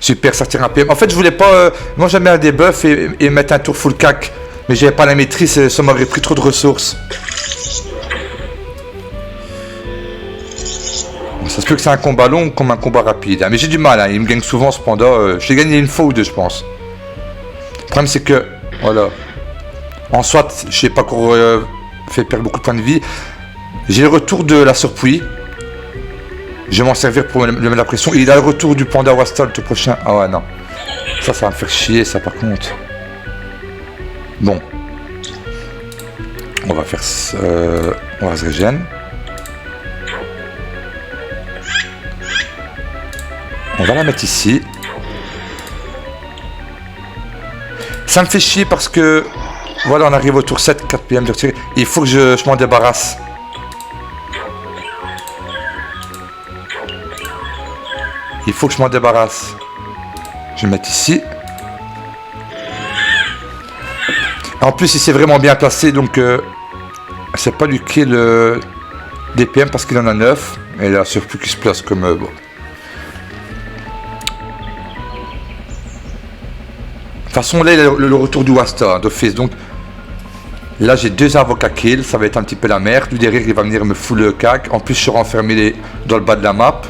Super, ça tire un PM. En fait, je voulais pas... moi, j'aime bien des buffs et mettre un tour full cac. Mais j'avais pas la maîtrise, ça m'aurait pris trop de ressources. Ça se peut que c'est un combat long comme un combat rapide. Hein. Mais j'ai du mal, hein. Il me gagne souvent cependant. J'ai gagné une fois ou deux, je pense. Le problème, c'est que... Voilà. En soit, je sais pas qu'on fait perdre beaucoup de points de vie. J'ai le retour de la surpluie. Je vais m'en servir pour me mettre la pression. Il a le retour du Panda Wasta le tout prochain. Ah ouais, non. Ça va me faire chier, ça, par contre. Bon. On va faire... on va se régénérer. On va la mettre ici. Ça me fait chier parce que... Voilà, on arrive au tour 7, 4 PM de retirer. Il faut que je m'en débarrasse. Il faut que je m'en débarrasse. Je vais mettre ici. En plus, il s'est vraiment bien placé, donc... c'est pas lui qui est le DPM parce qu'il en a 9. Et là, surtout qu'il se place comme... bon. De toute façon, là, il a le retour du Wasta d'office. Donc, là, j'ai 2 avocats kill. Ça va être un petit peu la merde. Lui, derrière, il va venir me fouler le cac. En plus, je serai enfermé dans le bas de la map.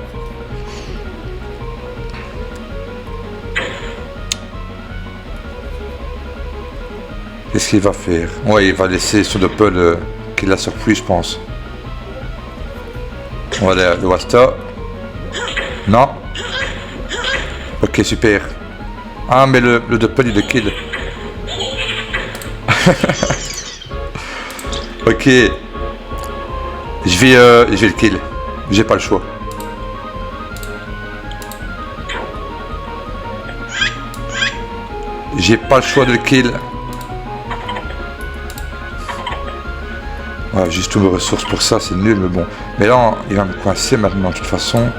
Qu'est-ce qu'il va faire? Ouais, il va laisser sur le pull qu'il a surpris, je pense. Voilà, le Wasta. Non. Ok, super. Ah, mais le doppel, il le kill. Ok. Je vais le kill. J'ai pas le choix. J'ai pas le choix de le kill. Ouais, juste toutes mes ressources pour ça, c'est nul, mais bon. Mais là, il va me coincer maintenant, de toute façon.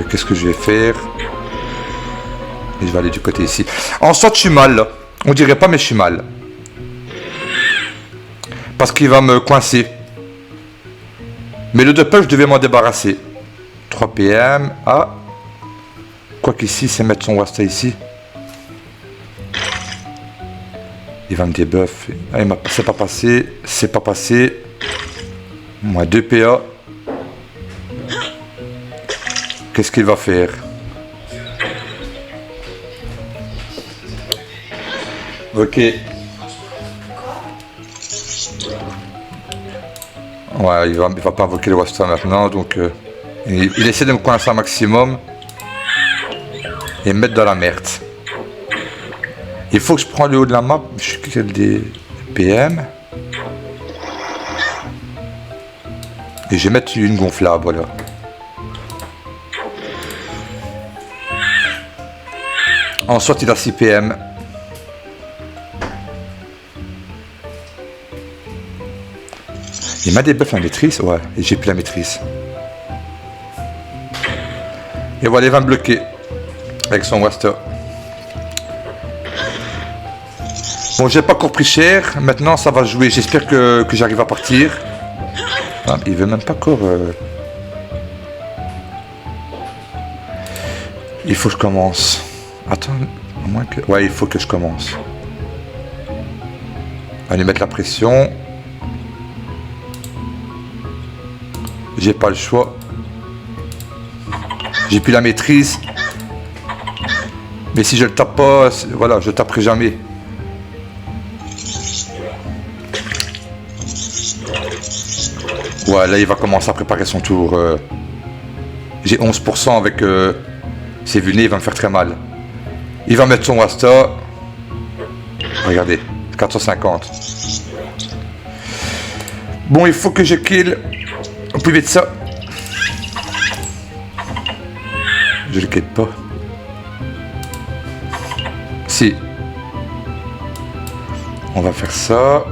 Qu'est-ce que je vais faire? Et je vais aller du côté ici. En soit, je suis mal, là. On dirait pas, mais je suis mal. Parce qu'il va me coincer. Mais le doppel, je devais m'en débarrasser. 3 PM. Ah. Quoi qu'ici, c'est mettre son Wasta ici. Il va me débuff. Ah, c'est pas passé. C'est pas passé. Moins 2 PA. Qu'est-ce qu'il va faire? Ok. Ouais, il va pas invoquer le Wasta maintenant, donc il essaie de me coincer un maximum et me mettre dans la merde. Il faut que je prenne le haut de la map, je suis des PM. Et je vais mettre une gonflable, voilà. Ensuite, il a 6 PM. Il m'a débuff la maîtrise, ouais, et j'ai plus la maîtrise. Et voilà, il va me bloquer avec son Wasta. Bon, j'ai pas encore pris cher, maintenant ça va jouer, j'espère que j'arrive à partir. Ah, il veut même pas encore... Il faut que je commence. Attends, à moins que... Ouais, il faut que je commence. On va lui mettre la pression. J'ai pas le choix. J'ai plus la maîtrise. Mais si je le tape pas, voilà, je taperai jamais. Ouais, là il va commencer à préparer son tour. J'ai 11% avec ses vulnés, il va me faire très mal. Il va mettre son Wasta. Regardez, 450. Bon, il faut que je kill au plus vite ça. Je le kill pas. Si. On va faire ça.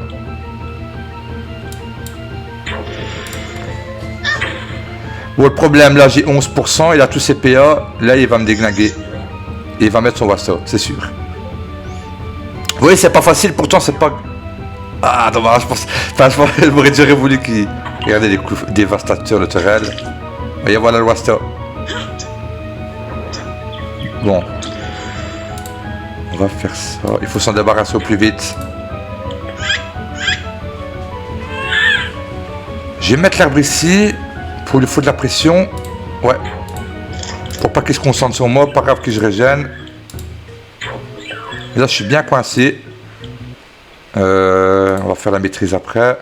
Bon, le problème là, j'ai 11%, il a tous ses PA. Là, il va me déglinguer. Et il va mettre son Wasta, c'est sûr. Vous voyez, c'est pas facile, pourtant c'est pas... Ah, dommage, je pense... Enfin, je m'aurais déjà voulu qu'il... Regardez les coups dévastateurs de Terrell. Voyez, voilà le Wasta. Bon. On va faire ça. Il faut s'en débarrasser au plus vite. Je vais mettre l'arbre ici. Pour lui foutre de la pression. Ouais. Pour pas qu'il se concentre sur moi. Pas grave que je régène. Et là, je suis bien coincé. On va faire la maîtrise après.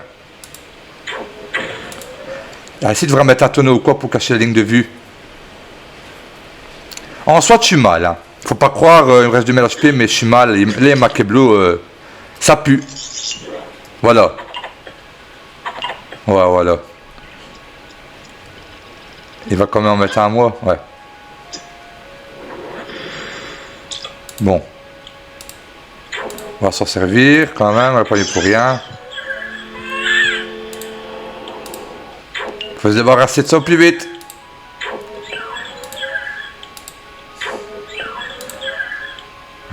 Ici, il devrait mettre un tonneau ou quoi pour cacher la ligne de vue. En soi, je suis mal. Hein. Faut pas croire, il me reste 2000 HP, mais je suis mal. Les Makeblo, ça pue. Voilà. Ouais, voilà. Il va quand même en mettre un à moi, ouais. Bon. On va s'en servir quand même, on va pas aller pour rien. Faut se débarrasser de ça au plus vite.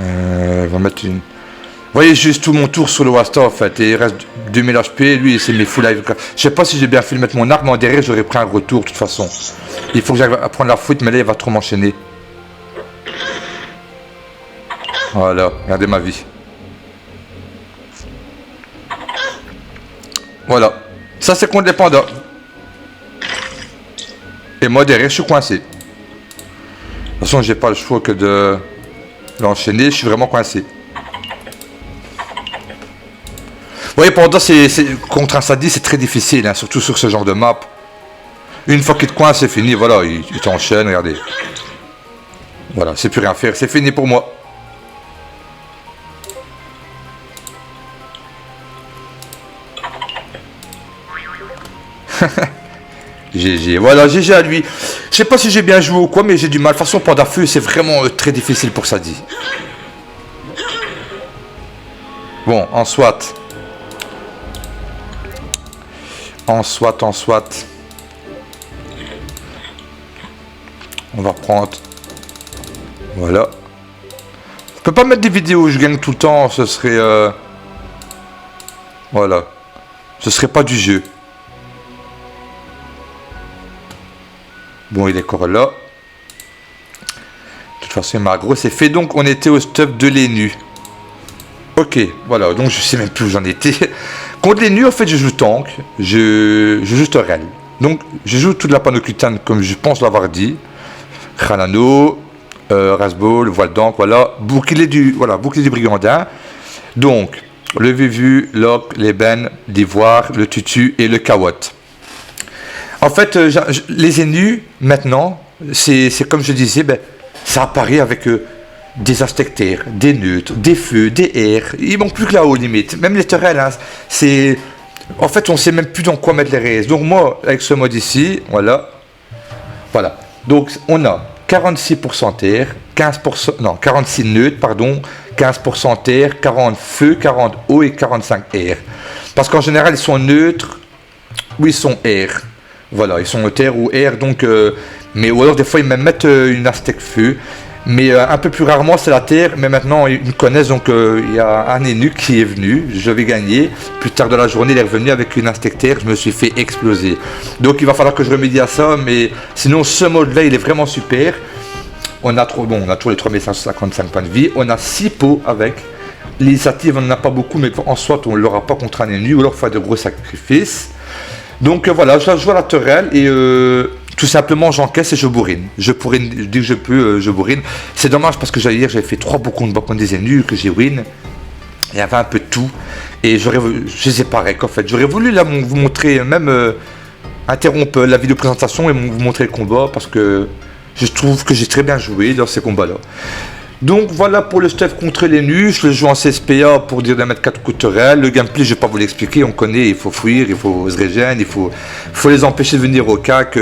On va mettre une... Vous voyez juste tout mon tour sur le Wasta en fait. Et il reste 2000 HP, lui c'est mes full life. Je sais pas si j'ai bien fait de mettre mon arme, mais en derrière j'aurais pris un retour de toute façon. Il faut que j'arrive à prendre la foot, mais là il va trop m'enchaîner. Voilà, regardez ma vie. Voilà. Ça c'est contre les pandas. Et moi derrière je suis coincé. De toute façon j'ai pas le choix que de l'enchaîner, je suis vraiment coincé. Vous voyez, pendant contre un Sadie c'est très difficile, hein, surtout sur ce genre de map. Une fois qu'il te coince c'est fini, voilà, il t'enchaîne, regardez. Voilà, c'est plus rien faire, c'est fini pour moi. GG, voilà, GG à lui. Je sais pas si j'ai bien joué ou quoi, mais j'ai du mal. De toute façon, Panda Feu, c'est vraiment très difficile pour Sadie. Bon, en SWAT. En SWAT. On va prendre... Voilà. Je peux pas mettre des vidéos où je gagne tout le temps, ce serait... Voilà. Ce serait pas du jeu. Bon, il est encore là. De toute façon, il m'a gros, c'est fait. Donc, on était au stuff de l'ENU. Ok, voilà, donc je sais même plus où j'en étais. Contre les nus, en fait, je joue tank, je joue Torel. Donc, je joue toute la panneau-cutane, comme je pense l'avoir dit. Khanano, Rasbol, voile d'encre, voilà. Bouclier du brigandin. Donc, le Vivu, l'Oc, l'Ébène, l'ivoire, le tutu et le kawat. En fait, les Énus, maintenant, c'est comme je disais, ça apparaît avec des aztèques, des neutres, des feux, des airs. Ils manquent plus que là-haut, limite. Même les terrels, hein, c'est... En fait, on sait même plus dans quoi mettre les raises. Donc moi, avec ce mode ici, voilà. Donc, on a 46% terre, 46 neutres, pardon, 15% terre, 40 feu, 40 eau et 45 air. Parce qu'en général, ils sont neutres ou ils sont air. Voilà, ils sont terre ou air, donc... mais ou alors, des fois, ils me mettent une aztèque feu. Mais un peu plus rarement, c'est la terre. Mais maintenant, ils me connaissent, donc il y a un Énu qui est venu. Je vais gagner. Plus tard dans la journée, il est revenu avec une aztèque terre. Je me suis fait exploser. Donc, il va falloir que je remédie à ça. Mais sinon, ce mode-là, il est vraiment super. On a toujours les 3555 points de vie. On a 6 pots avec. L'initiative, on n'en a pas beaucoup, mais en soit, on ne l'aura pas contre un Énu. Ou alors, faire de gros sacrifices. Donc, voilà, je joue à la Torel. Et... tout simplement, j'encaisse et je bourrine. Je dis que je peux, je bourrine. C'est dommage parce que hier, j'avais fait 3 boucons de bacon des Énus que j'ai win. Il y avait un peu de tout. Et je les ai pareils, en fait. J'aurais voulu là vous montrer, même interrompre la vidéo présentation et vous montrer le combat parce que je trouve que j'ai très bien joué dans ces combats-là. Donc voilà pour le stuff contre les nus. Je le joue en CSPA pour dire de mettre 4 coups de Torel. Le gameplay, je ne vais pas vous l'expliquer, on connaît, il faut fuir, il faut se régénérer, il faut les empêcher de venir au cac.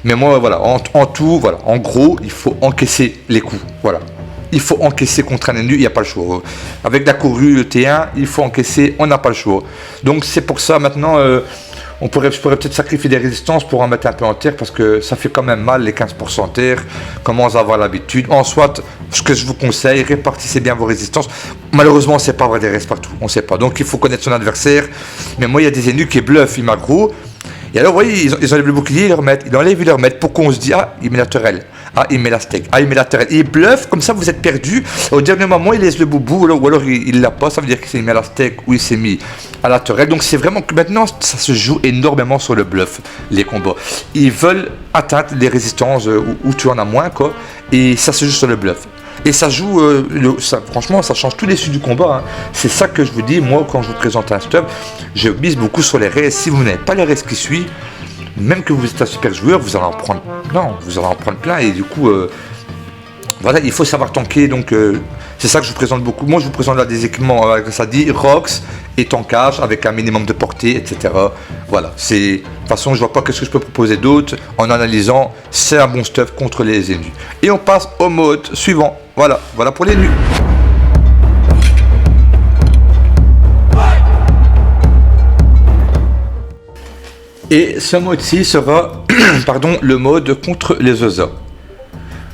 Mais moi, voilà, en tout, voilà, en gros, il faut encaisser les coups. Voilà. Il faut encaisser contre un ennemi, il n'y a pas le choix. Avec la courue, le T1, il faut encaisser, on n'a pas le choix. Donc c'est pour ça maintenant... je pourrais peut-être sacrifier des résistances pour en mettre un peu en terre parce que ça fait quand même mal, les 15% terre, commence à avoir l'habitude. En soit, ce que je vous conseille, répartissez bien vos résistances. Malheureusement, on ne sait pas avoir des restes partout, on ne sait pas. Donc il faut connaître son adversaire. Mais moi, il y a des ennemis qui bluffent, ils m'aggro. Et alors, vous voyez, ils enlèvent le bouclier, ils le remettent. Ils enlèvent, ils le remettent. Pourquoi on se dit, ah, il met la Torel. Ah, il met la steak. Ah, il met la Torel. Il bluffe, comme ça, vous êtes perdu. Au dernier moment, il laisse le boubou, ou alors il l'a pas. Ça veut dire qu'il s'est mis à la steak ou il s'est mis à la Torel. Donc, c'est vraiment que maintenant, ça se joue énormément sur le bluff, les combats. Ils veulent atteindre les résistances où tu en as moins, quoi. Et ça se joue sur le bluff. Et ça joue, franchement, ça change tous les suites du combat. Hein. C'est ça que je vous dis, moi, quand je vous présente un stuff, je mise beaucoup sur les raids. Si vous n'avez pas les raids qui suivent, même que vous êtes un super joueur, vous allez en prendre, vous allez en prendre plein. Et du coup, voilà, il faut savoir tanker. Donc, c'est ça que je vous présente beaucoup. Moi, je vous présente là des équipements, ça dit Rox et tankage avec un minimum de portée, etc. Voilà, de toute façon, je vois pas qu'est-ce que je peux proposer d'autre en analysant. C'est un bon stuff contre les ennemis. Et on passe au mode suivant. Voilà pour les nus. Et ce mode-ci sera le mode contre les OSA.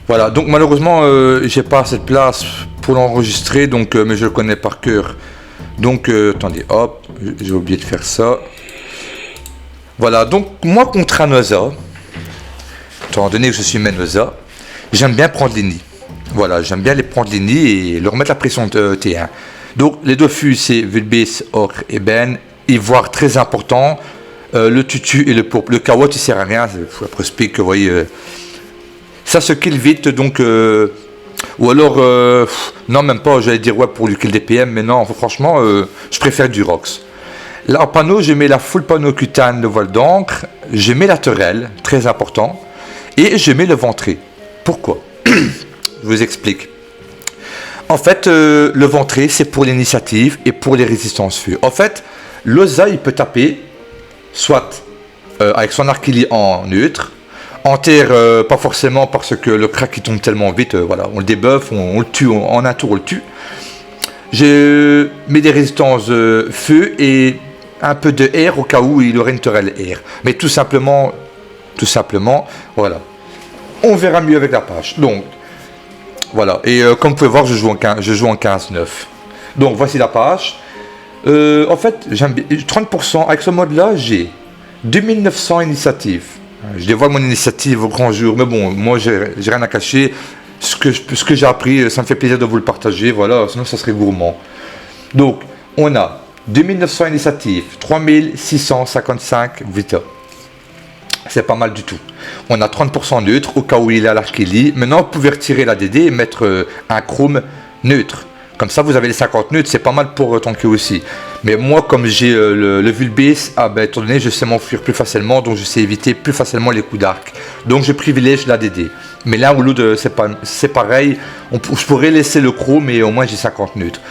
Voilà, donc malheureusement, j'ai pas assez de place pour l'enregistrer, donc mais je le connais par cœur. Donc, attendez, hop, j'ai oublié de faire ça. Voilà, donc moi contre un OSA, étant donné que je suis main OSA, j'aime bien prendre les nids. Voilà, j'aime bien les prendre les nids et leur mettre la pression de T1. Donc les deux fûts, c'est Vulbis, Ocre et Ben. Ivoire très important. Le tutu et le pourpre. Le kawat, il sert à rien. C'est après speak, vous voyez. Ça se kill vite, donc... ou alors... non, même pas, j'allais dire ouais pour du kill des PM, mais non, franchement, je préfère du Rox. Là, en panneau, je mets la full panneau cutane, le voile d'encre. Je mets la Torel, très important. Et je mets le ventré. Pourquoi? Je vous explique. En fait, le ventré, c'est pour l'initiative et pour les résistances feu. En fait, l'OSA, il peut taper, soit avec son arquilier en neutre, en terre, pas forcément parce que le crack il tombe tellement vite, voilà, on le débuffe, on le tue, en un tour on le tue. Je mets des résistances feu et un peu de air au cas où il aurait une Torel air. Mais tout simplement, voilà. On verra mieux avec la page. Donc, voilà, et comme vous pouvez voir, je joue en 15-9. Donc voici la page. En fait, j'aime bien 30%. Avec ce mode-là, j'ai 2900 initiatives. Je dévoile mon initiative au grand jour, mais bon, moi, j'ai rien à cacher. Ce que j'ai appris, ça me fait plaisir de vous le partager. Voilà, sinon, ça serait gourmand. Donc, on a 2900 initiatives, 3655 vita. C'est pas mal du tout. On a 30% neutre au cas où il est à l'Archili. Maintenant, vous pouvez retirer la DD et mettre un chrome neutre. Comme ça, vous avez les 50 neutres. C'est pas mal pour tanker aussi. Mais moi, comme j'ai le Vulbase, étant donné, je sais m'enfuir plus facilement. Donc, je sais éviter plus facilement les coups d'arc. Donc, je privilège la DD. Mais l'un ou l'autre, c'est pareil. Je pourrais laisser le chrome, mais au moins, j'ai 50 neutres.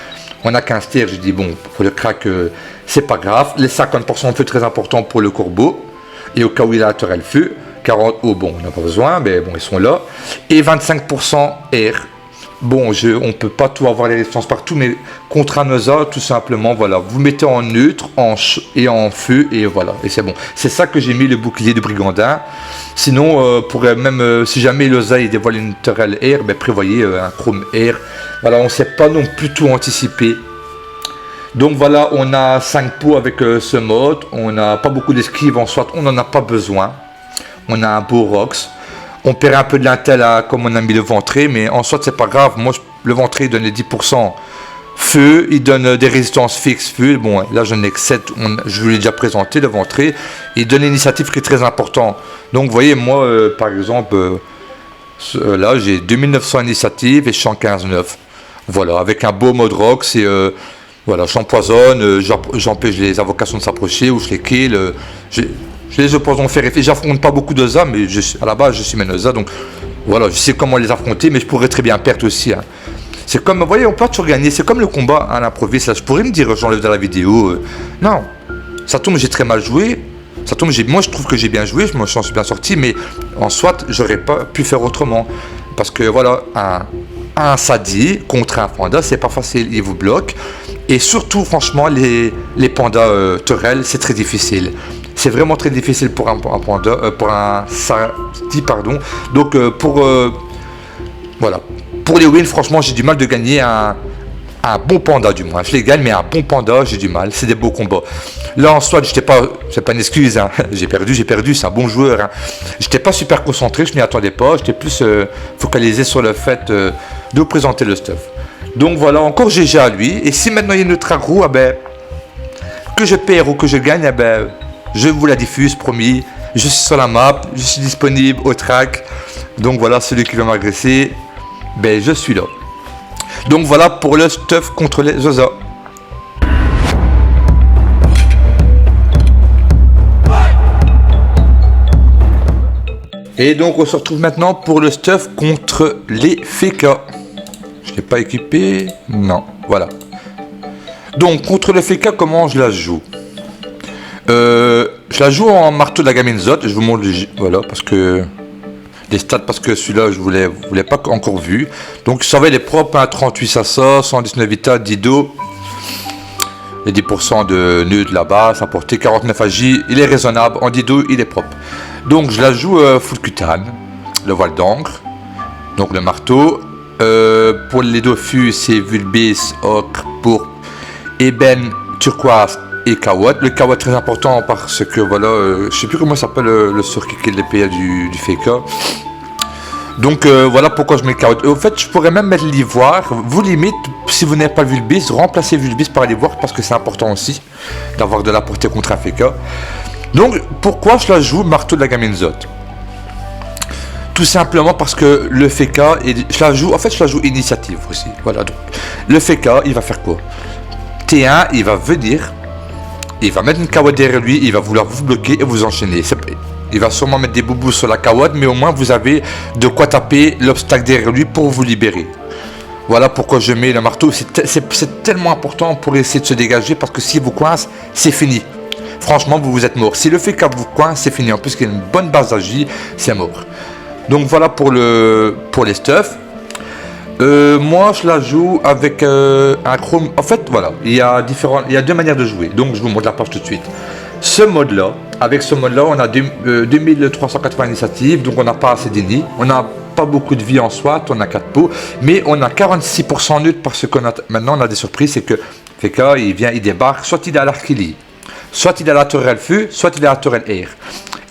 On a 15 tirs. Je dis, bon, pour le crack, c'est pas grave. Les 50% feu très important pour le corbeau. Et au cas où il a la tourelle feu. 40 oh bon, on n'a pas besoin, mais bon, ils sont là. Et 25% air. Bon, on peut pas tout avoir les résistances partout, mais contre un Noza, tout simplement, voilà, vous mettez en neutre, et en feu, et voilà, et c'est bon. C'est ça que j'ai mis le bouclier de Brigandin. Sinon, même si jamais Noza il dévoile une tourelle air, prévoyez un chrome air. Voilà, on ne sait pas non plus tout anticiper. Donc voilà, on a 5 pots avec ce mode. On n'a pas beaucoup d'esquives en soit, on n'en a pas besoin. On a un beau Rox. On perd un peu de l'intel comme on a mis le ventré, mais en soit c'est pas grave. Moi, le ventré il donne les 10% feu, il donne des résistances fixes feu. Bon, là j'en ai que 7, je vous l'ai déjà présenté, le ventré. Il donne l'initiative qui est très important. Donc vous voyez, moi par exemple, là j'ai 2900 initiatives et je suis en 15-9. Voilà, avec un beau mode Rox et voilà, j'empoisonne, j'empêche les invocations de s'approcher ou je les kill. Je les oppose en faire effet. J'affronte pas beaucoup de ZA, mais à la base je suis Menoza, donc voilà, je sais comment les affronter, mais je pourrais très bien perdre aussi. Hein. C'est comme, vous voyez, on peut toujours gagner. C'est comme le combat à l'improviste. Là, je pourrais me dire, j'enlève de la vidéo. Non, ça tombe, j'ai très mal joué. Ça tombe, moi je trouve que j'ai bien joué, je m'en suis bien sorti, mais en soit, j'aurais pas pu faire autrement. Parce que voilà, un Sadi contre un panda, c'est pas facile, il vous bloque. Et surtout, franchement, les pandas Torel, c'est très difficile. C'est vraiment très difficile pour un panda, pour un Sadi, pardon. Donc, voilà. Pour les wins, franchement, j'ai du mal de gagner un bon panda, du moins. Je les gagne, mais un bon panda, j'ai du mal. C'est des beaux combats. Là, en soi, c'est pas une excuse. Hein. J'ai perdu, c'est un bon joueur. Hein. J'étais pas super concentré, je m'y attendais pas. J'étais plus focalisé sur le fait de vous présenter le stuff. Donc voilà, encore GG à lui. Et si maintenant il y a une autre aggro, que je perds ou que je gagne, je vous la diffuse, promis. Je suis sur la map, je suis disponible au track. Donc voilà, celui qui veut m'agresser, je suis là. Donc voilà pour le stuff contre les Zoza. Et donc on se retrouve maintenant pour le stuff contre les Feka. Je n'ai pas équipé. Non, voilà. Donc contre le Feka, comment je la joue? Je la joue en marteau de la gamine Zot. Je vous montre voilà, parce que les stats, parce que celui-là je vous l'ai pas encore vu. Donc ça va, il est propre, 38 Sasa, 119 Vita, 10 Do, les 10% de nœuds de la base, apporté 49 AJ, il est raisonnable, en 10 Do il est propre. Donc je la joue full cutane, le voile d'encre, donc le marteau. Pour les Dofus, c'est Vulbase, ocre, pourpre, ébène, turquoise et Kawad. Le Kawad très important parce que voilà, je sais plus comment s'appelle le circuit qui est l'épée du Feka. Donc voilà pourquoi je mets le Kawad. Au fait, je pourrais même mettre l'ivoire. Vous limite, si vous n'avez pas Vulbase, remplacez Vulbase par l'ivoire parce que c'est important aussi d'avoir de la portée contre un Feka. Donc pourquoi je la joue marteau de la gamine Zot? Tout simplement parce que le Feka, je la joue initiative aussi. Voilà, donc le Feka, il va faire quoi? T1, il va venir, il va mettre une Kawad derrière lui, il va vouloir vous bloquer et vous enchaîner. Il va sûrement mettre des boubous sur la Kawad, mais au moins vous avez de quoi taper l'obstacle derrière lui pour vous libérer. Voilà pourquoi je mets le marteau. C'est tellement important pour essayer de se dégager, parce que si vous coince, c'est fini. Franchement, vous êtes mort. Si le Feka vous coince, c'est fini. En plus, qu'il y a une bonne base d'agi, c'est mort. Donc voilà pour les stuffs. Moi je la joue avec un chrome. En fait voilà, il y a deux manières de jouer. Donc je vous montre la page tout de suite. Avec ce mode là, on a 2380 initiatives, donc on n'a pas assez d'ennemis. On n'a pas beaucoup de vie en soi, on a 4 pots, mais on a 46% neutre parce qu'on a maintenant on a des surprises, c'est que Feka il débarque, soit il est à l'Archili, soit il est à la tourelle feu, soit il est à la tourelle air.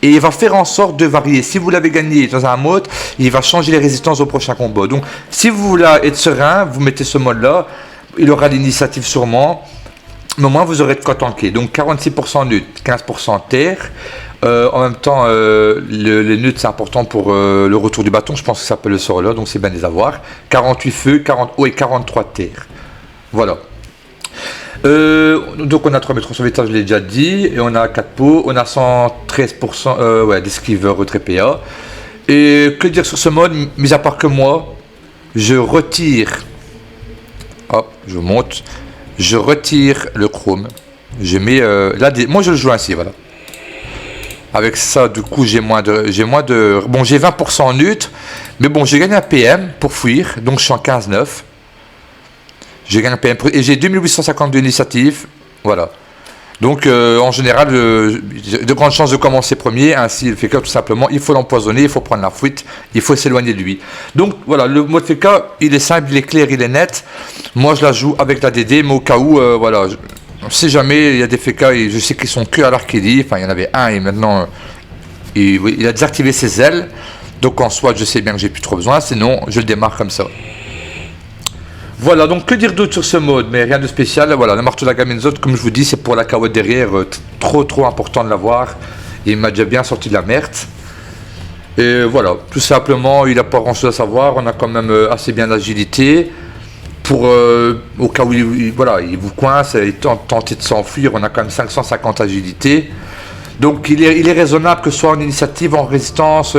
Et il va faire en sorte de varier. Si vous l'avez gagné dans un mode, il va changer les résistances au prochain combat. Donc, si vous voulez être serein, vous mettez ce mode-là. il aura l'initiative sûrement, mais au moins vous aurez de quoi tanker. Donc 46% neutre, 15% terre. En même temps, les neutres c'est important pour le retour du bâton, je pense que ça peut le sort là, donc c'est bien de les avoir. 48 feux, 40 eau et 43 terre. Voilà. Donc on a 3 mètres sur vitesse, je l'ai déjà dit, et on a 4 pots, on a 113% d'esquive retrait PA. Et que dire sur ce mode, mis à part que moi, je retire, hop, je vous montre, je retire le chrome, je mets là, moi je le joue ainsi, voilà. Avec ça, du coup, j'ai moins de, bon, j'ai 20% neutre, mais bon, j'ai gagné un PM pour fuir, donc je suis en 15-9. J'ai gagné un PM et j'ai 2852 initiatives, voilà. Donc, en général, j'ai de grandes chances de commencer premier. Ainsi, le FK, tout simplement, il faut l'empoisonner, il faut prendre la fuite, il faut s'éloigner de lui. Donc, voilà, le mode FK, il est simple, il est clair, il est net. Moi, je la joue avec la DD, mais au cas où, voilà, si jamais il y a des FK, et je sais qu'ils sont que à l'archélie, enfin, il y en avait un et maintenant, il a désactivé ses ailes. Donc, en soit, je sais bien que j'ai plus trop besoin, sinon, je le démarre comme ça. Voilà, donc que dire d'autre sur ce mode, mais rien de spécial. Voilà, le marteau de la Gamenzot, comme je vous dis, c'est pour la carotte derrière, trop important de l'avoir. Il m'a déjà bien sorti de la merde. Et voilà, tout simplement, il n'a pas grand chose à savoir. On a quand même assez bien d'agilité. Pour, au cas où voilà, il vous coince et tenter de s'enfuir, on a quand même 550 agilité. Donc il est raisonnable que ce soit en initiative, en résistance,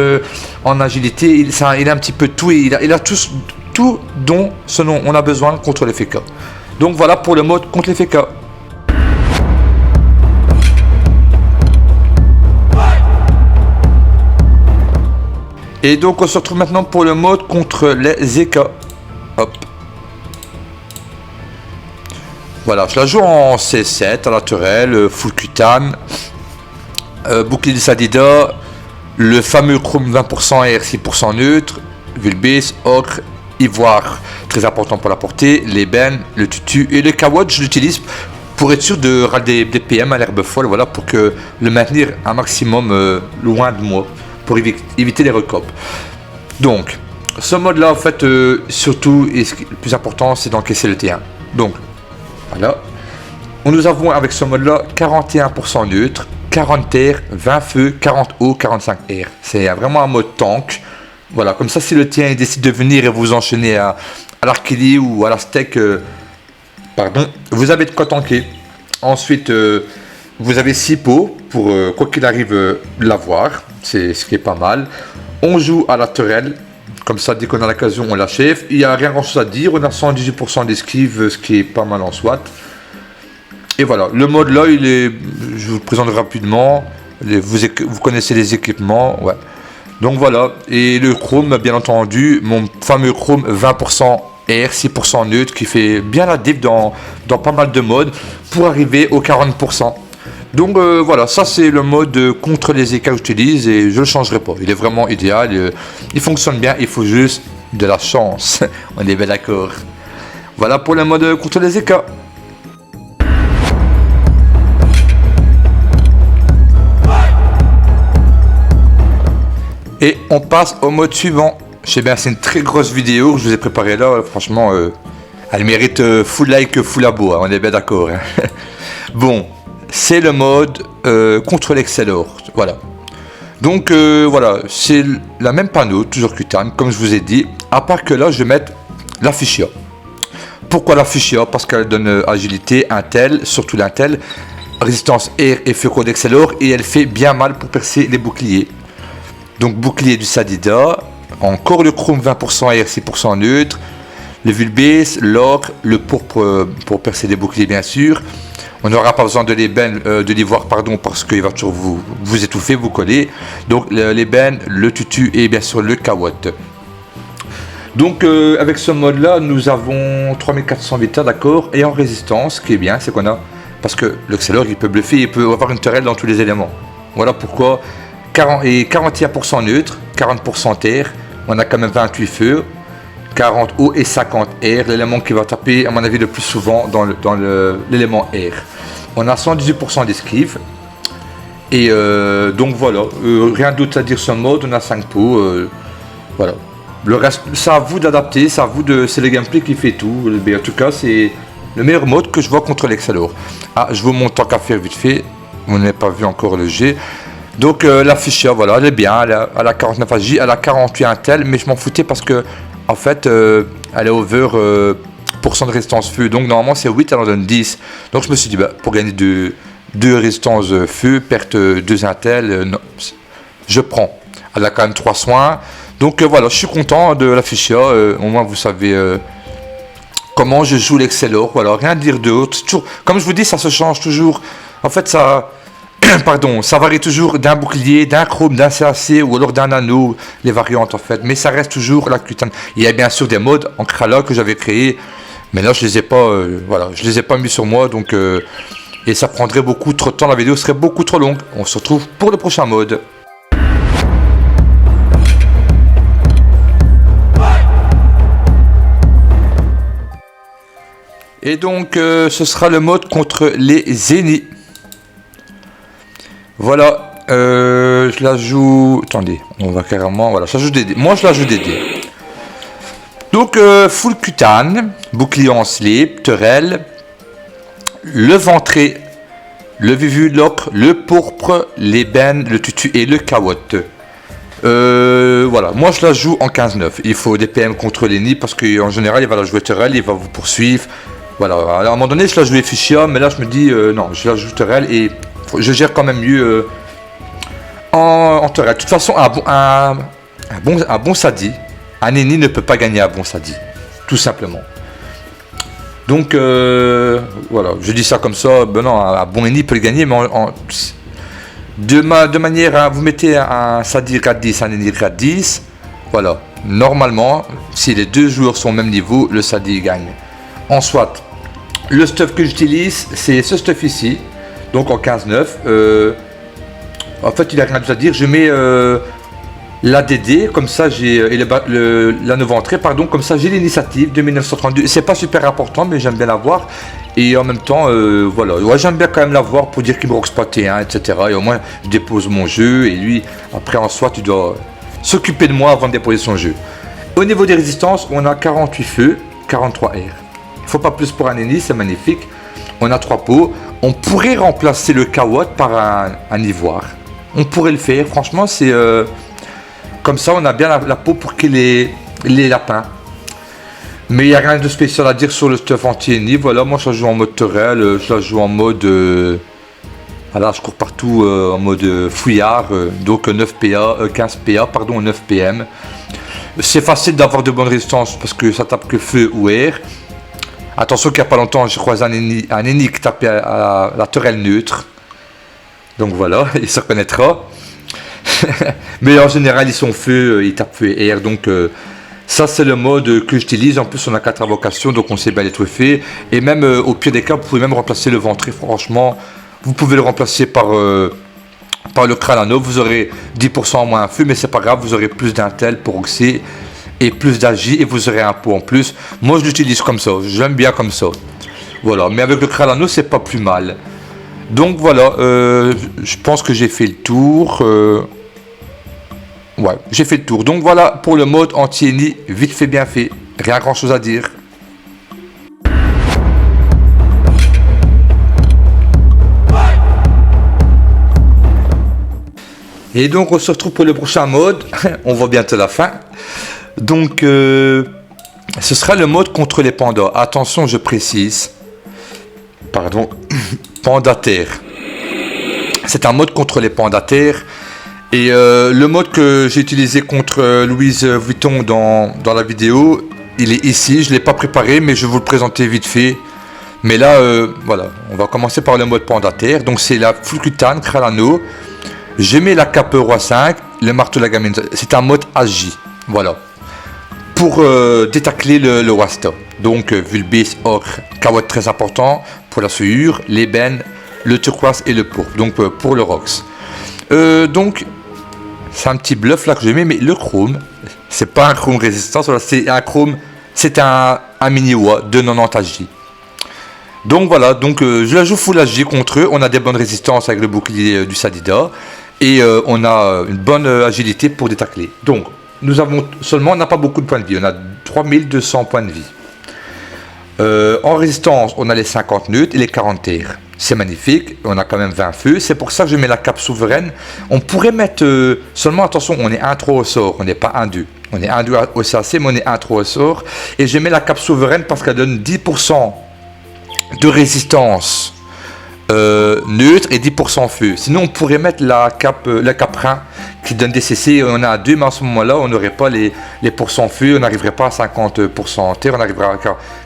en agilité. Il a un petit peu tout, et il a tout dont on a besoin contre les FK. Donc voilà pour le mode contre les FK. Et donc on se retrouve maintenant pour le mode contre les EK. Hop. Voilà, je la joue en C7, à naturel, full cutane, bouclier de Sadida, le fameux chrome 20% et R6% neutre, Vulbase, ocre, ivoire, très important pour la portée, l'ébène, le tutu et le kawad, je l'utilise pour être sûr de râler des PM à l'herbe folle, voilà, pour que le maintenir un maximum loin de moi, pour éviter les recopes. Donc, ce mode là en fait, surtout, et le plus important, c'est d'encaisser le T1. Donc, voilà. Nous avons avec ce mode là 41% neutre, 40 terre, 20 feu, 40 eau, 45 air. C'est vraiment un mode tank. Voilà, comme ça, si le tien décide de venir et vous enchaîner à l'archélie ou à la steak, pardon, vous avez de quoi tanker. Ensuite, vous avez 6 pots pour, quoi qu'il arrive, l'avoir. C'est ce qui est pas mal. On joue à la tourelle. Comme ça, dès qu'on a l'occasion, on l'achève. Il n'y a rien grand chose à dire. On a 118% d'esquive, ce qui est pas mal en soit. Et voilà, le mode là, je vous le présente rapidement. Vous connaissez les équipements, ouais. Donc voilà, et le chrome, bien entendu, mon fameux chrome 20% R, 6% neutre, qui fait bien la diff dans pas mal de modes, pour arriver aux 40%. Donc voilà, ça c'est le mode contre les EK que j'utilise, et je ne le changerai pas. Il est vraiment idéal, il fonctionne bien, il faut juste de la chance. On est bien d'accord. Voilà pour le mode contre les EK. Et on passe au mode suivant. Je sais bien, c'est une très grosse vidéo que je vous ai préparée là. Franchement, elle mérite full like, full abo. Hein, on est bien d'accord. Hein. Bon, c'est le mode contre l'Excellor. Voilà. Donc voilà, c'est la même panneau, toujours cutane, comme je vous ai dit. À part que là, je vais mettre la Fuchsia. Pourquoi la Fuchsia? Parce qu'elle donne agilité, intel, surtout l'intel, résistance air et feu contre l'Excellor. Et elle fait bien mal pour percer les boucliers. Donc bouclier du Sadida, encore le chrome 20% et 6% neutre, le Vulbase, l'ocre, le pourpre pour percer des boucliers bien sûr. On n'aura pas besoin de l'ébène, de l'ivoire pardon, parce qu'il va toujours vous étouffer, vous coller. Donc l'ébène, le tutu et bien sûr le kawat. Donc avec ce mode là, nous avons 3400 vita, d'accord, et en résistance, ce qui est bien, c'est qu'on a, parce que l'Excellor il peut bluffer, il peut avoir une turelle dans tous les éléments. Voilà pourquoi. 41% neutre, 40% terre, on a quand même 28 feux, 40 eau et 50 air, l'élément qui va taper à mon avis le plus souvent dans l'élément air. On a 118% d'esquive, et donc voilà, rien d'autre à dire sur le mode, on a 5 pots, voilà. Le reste, c'est à vous d'adapter, c'est le gameplay qui fait tout, mais en tout cas c'est le meilleur mode que je vois contre l'Excellor. Ah, je vous montre tant qu'à faire vite fait. Vous n'avez pas vu encore le G. Donc la Fuchsia, voilà, elle est bien, elle a 49 AJ, elle a 48 Intel, mais je m'en foutais parce que en fait elle est over % de résistance feu, donc normalement c'est 8, elle en donne 10. Donc je me suis dit, bah, pour gagner deux résistances feu, perte 2 Intel, non, je prends. Elle a quand même 3 soins. Donc voilà, je suis content de la Fuchsia, au moins vous savez comment je joue l'Excellor, voilà, rien à dire d'autre. Comme je vous dis, ça se change toujours. En fait, ça... Pardon, ça varie toujours d'un bouclier, d'un chrome, d'un CAC ou alors d'un anneau, les variantes en fait, mais ça reste toujours la cutane. Il y a bien sûr des modes en Krala que j'avais créé, mais là je les ai pas, voilà, je les ai pas mis sur moi, donc et ça prendrait beaucoup trop de temps, la vidéo serait beaucoup trop longue. On se retrouve pour le prochain mode. Et donc ce sera le mode contre les Zéniths. Voilà, je la joue... Attendez, on va carrément... Voilà, ça joue DD. Moi, je la joue DD. Donc, full cutane, bouclier en slip, Turel, le ventré, le vivu l'ocre, le pourpre, l'ébène, le tutu et le cawotte. Voilà, moi, je la joue en 15-9. Il faut des PM contre les nids parce qu'en général, il va la jouer Turel, il va vous poursuivre. Voilà, alors, à un moment donné, je la jouais Fuchsia, mais là, je me dis, non, je la joue Turel et... Je gère quand même mieux en Turel. De toute façon, un bon Sadi, un ennemi ne peut pas gagner un bon Sadi. Tout simplement. Donc, voilà, je dis ça comme ça. Ben non, un bon ennemi peut le gagner, mais de manière, vous mettez un Sadi grade 10, un ennemi grade 10. Voilà, normalement, si les deux joueurs sont au même niveau, le Sadi gagne. En soit, le stuff que j'utilise, c'est ce stuff ici. Donc en 15-9, en fait il n'y a rien à dire, je mets l'ADD, comme ça j'ai, et l'anneau ventré, pardon, comme ça j'ai l'initiative de 1932, c'est pas super important mais j'aime bien l'avoir, et en même temps, voilà, ouais, j'aime bien quand même l'avoir pour dire qu'il me roxe pas T1, etc. Et au moins je dépose mon jeu, et lui, après en soi, tu dois s'occuper de moi avant de déposer son jeu. Au niveau des résistances, on a 48 feux, 43 R. Il ne faut pas plus pour un ennemi, c'est magnifique. On a 3 pots. On pourrait remplacer le cawotte par un ivoire. On pourrait le faire. Franchement, c'est comme ça, on a bien la peau pour qu'il ait les lapins. Mais il n'y a rien de spécial à dire sur le stuff anti-ennemi. Voilà, moi je la joue en mode Turel. Je la joue en mode... voilà, je cours partout en mode fouillard. Donc 9 PA, 15 PA, pardon, 9 PM. C'est facile d'avoir de bonnes résistances parce que ça tape que feu ou air. Attention qu'il n'y a pas longtemps, j'ai croisé un ennemi qui tapait à la Turel neutre. Donc voilà, il se reconnaîtra. Mais en général, ils sont feu, ils tapent feu et air. Donc ça, c'est le mode que j'utilise. En plus, on a 4 invocations, donc on sait bien les truffer. Et même au pire des cas, vous pouvez même remplacer le ventré. Franchement, vous pouvez le remplacer par le Kralano. Vous aurez 10% en moins feu, mais c'est pas grave, vous aurez plus d'intel pour oxy. Et plus d'agi et vous aurez un pot en plus. Moi je l'utilise comme ça, j'aime bien comme ça. Voilà, mais avec le Kralano c'est pas plus mal. Donc voilà, je pense que j'ai fait le tour. Ouais, j'ai fait le tour. Donc voilà pour le mode anti-ennemi, vite fait bien fait. Rien grand chose à dire. Et donc on se retrouve pour le prochain mode. On voit bientôt la fin. Donc, ce sera le mode contre les pandas. Attention, je précise. Pardon. Pandataire. C'est un mode contre les pandataires. Et le mode que j'ai utilisé contre Louise Vuitton dans la vidéo, il est ici. Je ne l'ai pas préparé, mais je vais vous le présenter vite fait. Mais là, voilà. On va commencer par le mode pandataire. Donc, c'est la Fulcutane Kralano. J'ai mis la cape roi 5, le marteau la gamine. C'est un mode AJ. Voilà. Pour détacler le Wasta. Donc Vulbis, Ocre, Cawotte très important pour la souillure, l'ébène, le turquoise et le pourpre. Donc pour le Rox. Donc c'est un petit bluff là que je mets, mais le chrome, c'est pas un chrome résistance, voilà, c'est un chrome, c'est un mini WA de 90 AJ. Donc voilà, donc je la joue full AJ contre eux. On a des bonnes résistances avec le bouclier du Sadida et on a une bonne agilité pour détacler. Donc nous avons seulement, on n'a pas beaucoup de points de vie, on a 3200 points de vie. En résistance, on a les 50 nœuds et les 40 terres. C'est magnifique, on a quand même 20 feux. C'est pour ça que je mets la cape souveraine. On pourrait mettre seulement, attention, on est 1-3 au sort, on n'est pas 1-2. On est 1-2 au CAC, mais on est 1-3 au sort. Et je mets la cape souveraine parce qu'elle donne 10% de résistance neutre et 10% feu. Sinon, on pourrait mettre la cape rein qui donne des CC. On a 2, mais à ce moment-là, on n'aurait pas les pourcents feu. On n'arriverait pas à 50% terre, on arriverait à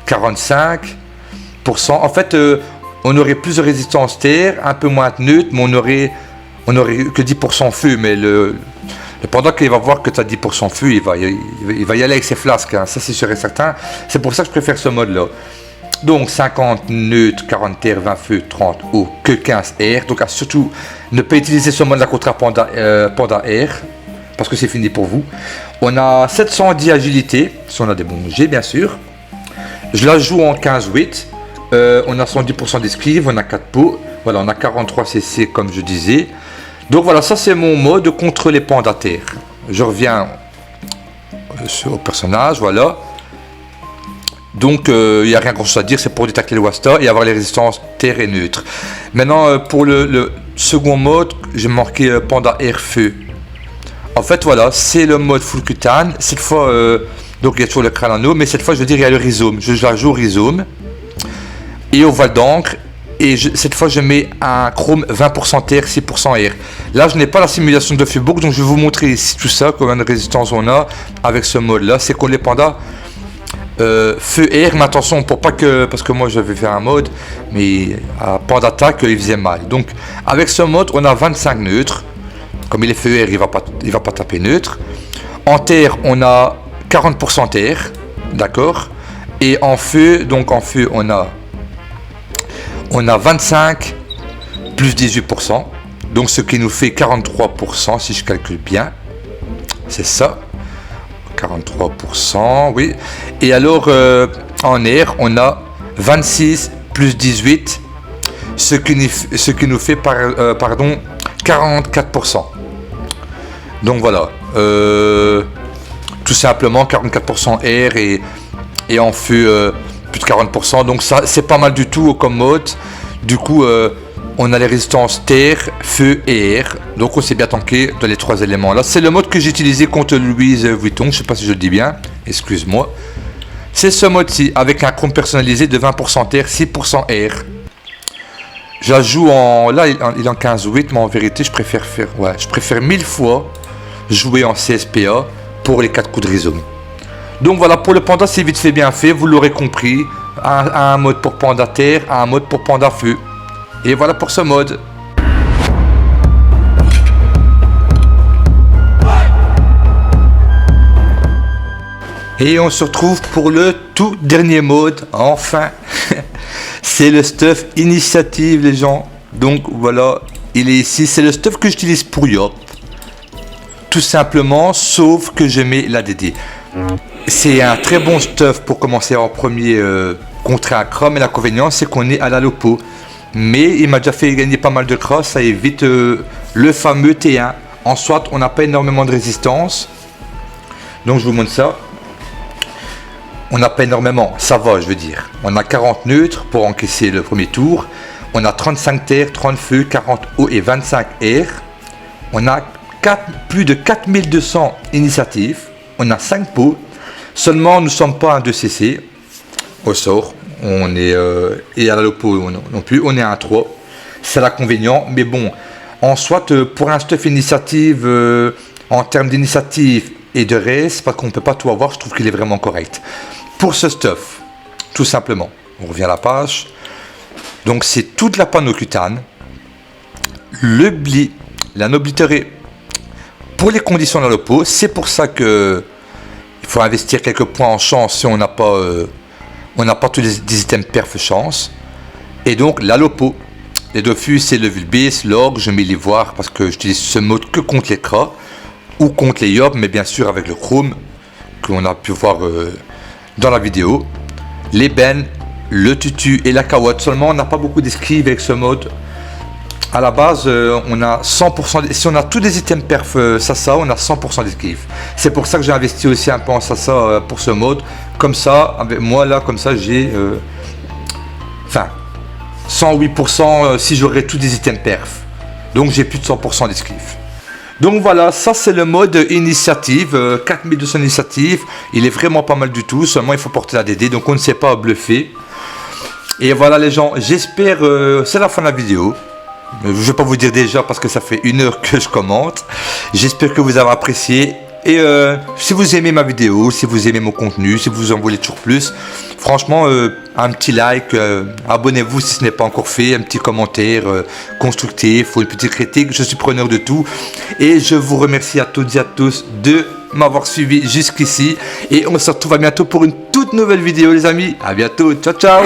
45%. En fait, on aurait plus de résistance terre, un peu moins de neutre, mais on aurait que 10% feu. Mais le pendant qu'il va voir que tu as 10% feu, il va y aller avec ses flasques, hein. Ça c'est sûr et certain. C'est pour ça que je préfère ce mode-là. Donc 50 neutres, 40 terre, 20 feu, 30 eau, que 15 air. Donc surtout, ne pas utiliser ce mode-là contre un panda air, parce que c'est fini pour vous. On a 710 agilité, si on a des bons G bien sûr. Je la joue en 15-8. On a 110% d'esquive, on a 4 pots. Voilà, on a 43 CC comme je disais. Donc voilà, ça c'est mon mode contre les pandas terre. Je reviens au personnage, voilà. Donc il n'y a rien grand chose à dire, c'est pour détecter le Wasta et avoir les résistances terre et neutre. Maintenant pour le second mode, j'ai marqué panda air feu. En fait voilà, c'est le mode full cutane. Cette fois, donc il y a toujours le crâne en eau, mais cette fois je veux dire il y a le rhizome. Je la joue au rhizome et au val d'encre. Et cette fois je mets un chrome 20% terre, 6% air. Là je n'ai pas la simulation de Fubook, donc je vais vous montrer ici tout ça, combien de résistance on a avec ce mode là. C'est qu'on les pandas feu air, mais attention pour pas que, parce que moi j'avais fait un mode, mais à panda attaque il faisait mal. Donc avec ce mode on a 25 neutres. Comme il est feu air, il va pas taper neutre. En terre on a 40% terre, d'accord. Et en feu, donc en feu on a 25 plus 18%, donc ce qui nous fait 43% si je calcule bien, c'est ça, 43%, oui. Et alors en air, on a 26 plus 18, ce qui nous fait 44%. Donc voilà, tout simplement 44% air et en feu plus de 40%, donc ça c'est pas mal du tout comme mode. Du coup on a les résistances terre, feu et air, donc on s'est bien tanké dans les trois éléments là. C'est le mode que j'ai utilisé contre Louis Vuitton, je sais pas si je le dis bien, excuse-moi. C'est ce mode-ci avec un chrome personnalisé de 20% terre, 6% air. Je la joue là il est en 15-8, mais en vérité je préfère 1000 fois jouer en CSPA pour les 4 coups de rhizome. Donc voilà, pour le panda c'est vite fait bien fait, vous l'aurez compris, un mode pour panda terre, un mode pour panda feu. Et voilà pour ce mode. Et on se retrouve pour le tout dernier mode, enfin. C'est le stuff initiative les gens. Donc voilà, il est ici, c'est le stuff que j'utilise pour Yop. Tout simplement, sauf que je mets l'ADD. C'est un très bon stuff pour commencer en premier contre un cra, mais l'inconvénient c'est qu'on est à la lopo. Mais il m'a déjà fait gagner pas mal de cra, ça évite le fameux T1. En soit, on n'a pas énormément de résistance. Donc je vous montre ça. On n'a pas énormément, ça va je veux dire. On a 40 neutres pour encaisser le premier tour. On a 35 terres, 30 feux, 40 eau et 25 air. On a plus de 4200 initiatives. On a 5 pots. Seulement, nous ne sommes pas un 2cc au sort. On est et à la lopo non plus. On est un 3. C'est l'inconvénient. Mais bon, en soit, pour un stuff initiative, en termes d'initiative et de race, parce qu'on ne peut pas tout avoir, je trouve qu'il est vraiment correct. Pour ce stuff, tout simplement, on revient à la page. Donc, c'est toute la panocutane, le bli, la nobliterie pour les conditions de la lopo. C'est pour ça que il faut investir quelques points en chance si on n'a pas tous les items perf chance. Et donc la lopo, les Dofus c'est le Vulbis, l'orgue, je mets les voir parce que j'utilise ce mode que contre les cras ou contre les yobs, mais bien sûr avec le chrome qu'on a pu voir dans la vidéo. Les bennes, le tutu et la cawotte. Seulement on n'a pas beaucoup d'esquive avec ce mode. à la base, on a 100%, si on a tous les items perf Sasa, on a 100% d'esquive. C'est pour ça que j'ai investi aussi un peu en Sasa pour ce mode. Comme ça, avec moi là, comme ça, j'ai 108% si j'aurais tous les items perf. Donc j'ai plus de 100% d'esquive. Donc voilà, ça c'est le mode initiative, 4200 initiatives. Il est vraiment pas mal du tout, seulement il faut porter la DD, donc on ne sait pas bluffer. Et voilà les gens, j'espère, c'est la fin de la vidéo. Je ne vais pas vous dire déjà parce que ça fait 1 heure que je commente. J'espère que vous avez apprécié. Et si vous aimez ma vidéo, si vous aimez mon contenu, si vous en voulez toujours plus, franchement, un petit like, abonnez-vous si ce n'est pas encore fait, un petit commentaire constructif ou une petite critique, je suis preneur de tout. Et je vous remercie à toutes et à tous de m'avoir suivi jusqu'ici. Et on se retrouve à bientôt pour une toute nouvelle vidéo les amis. À bientôt, ciao ciao.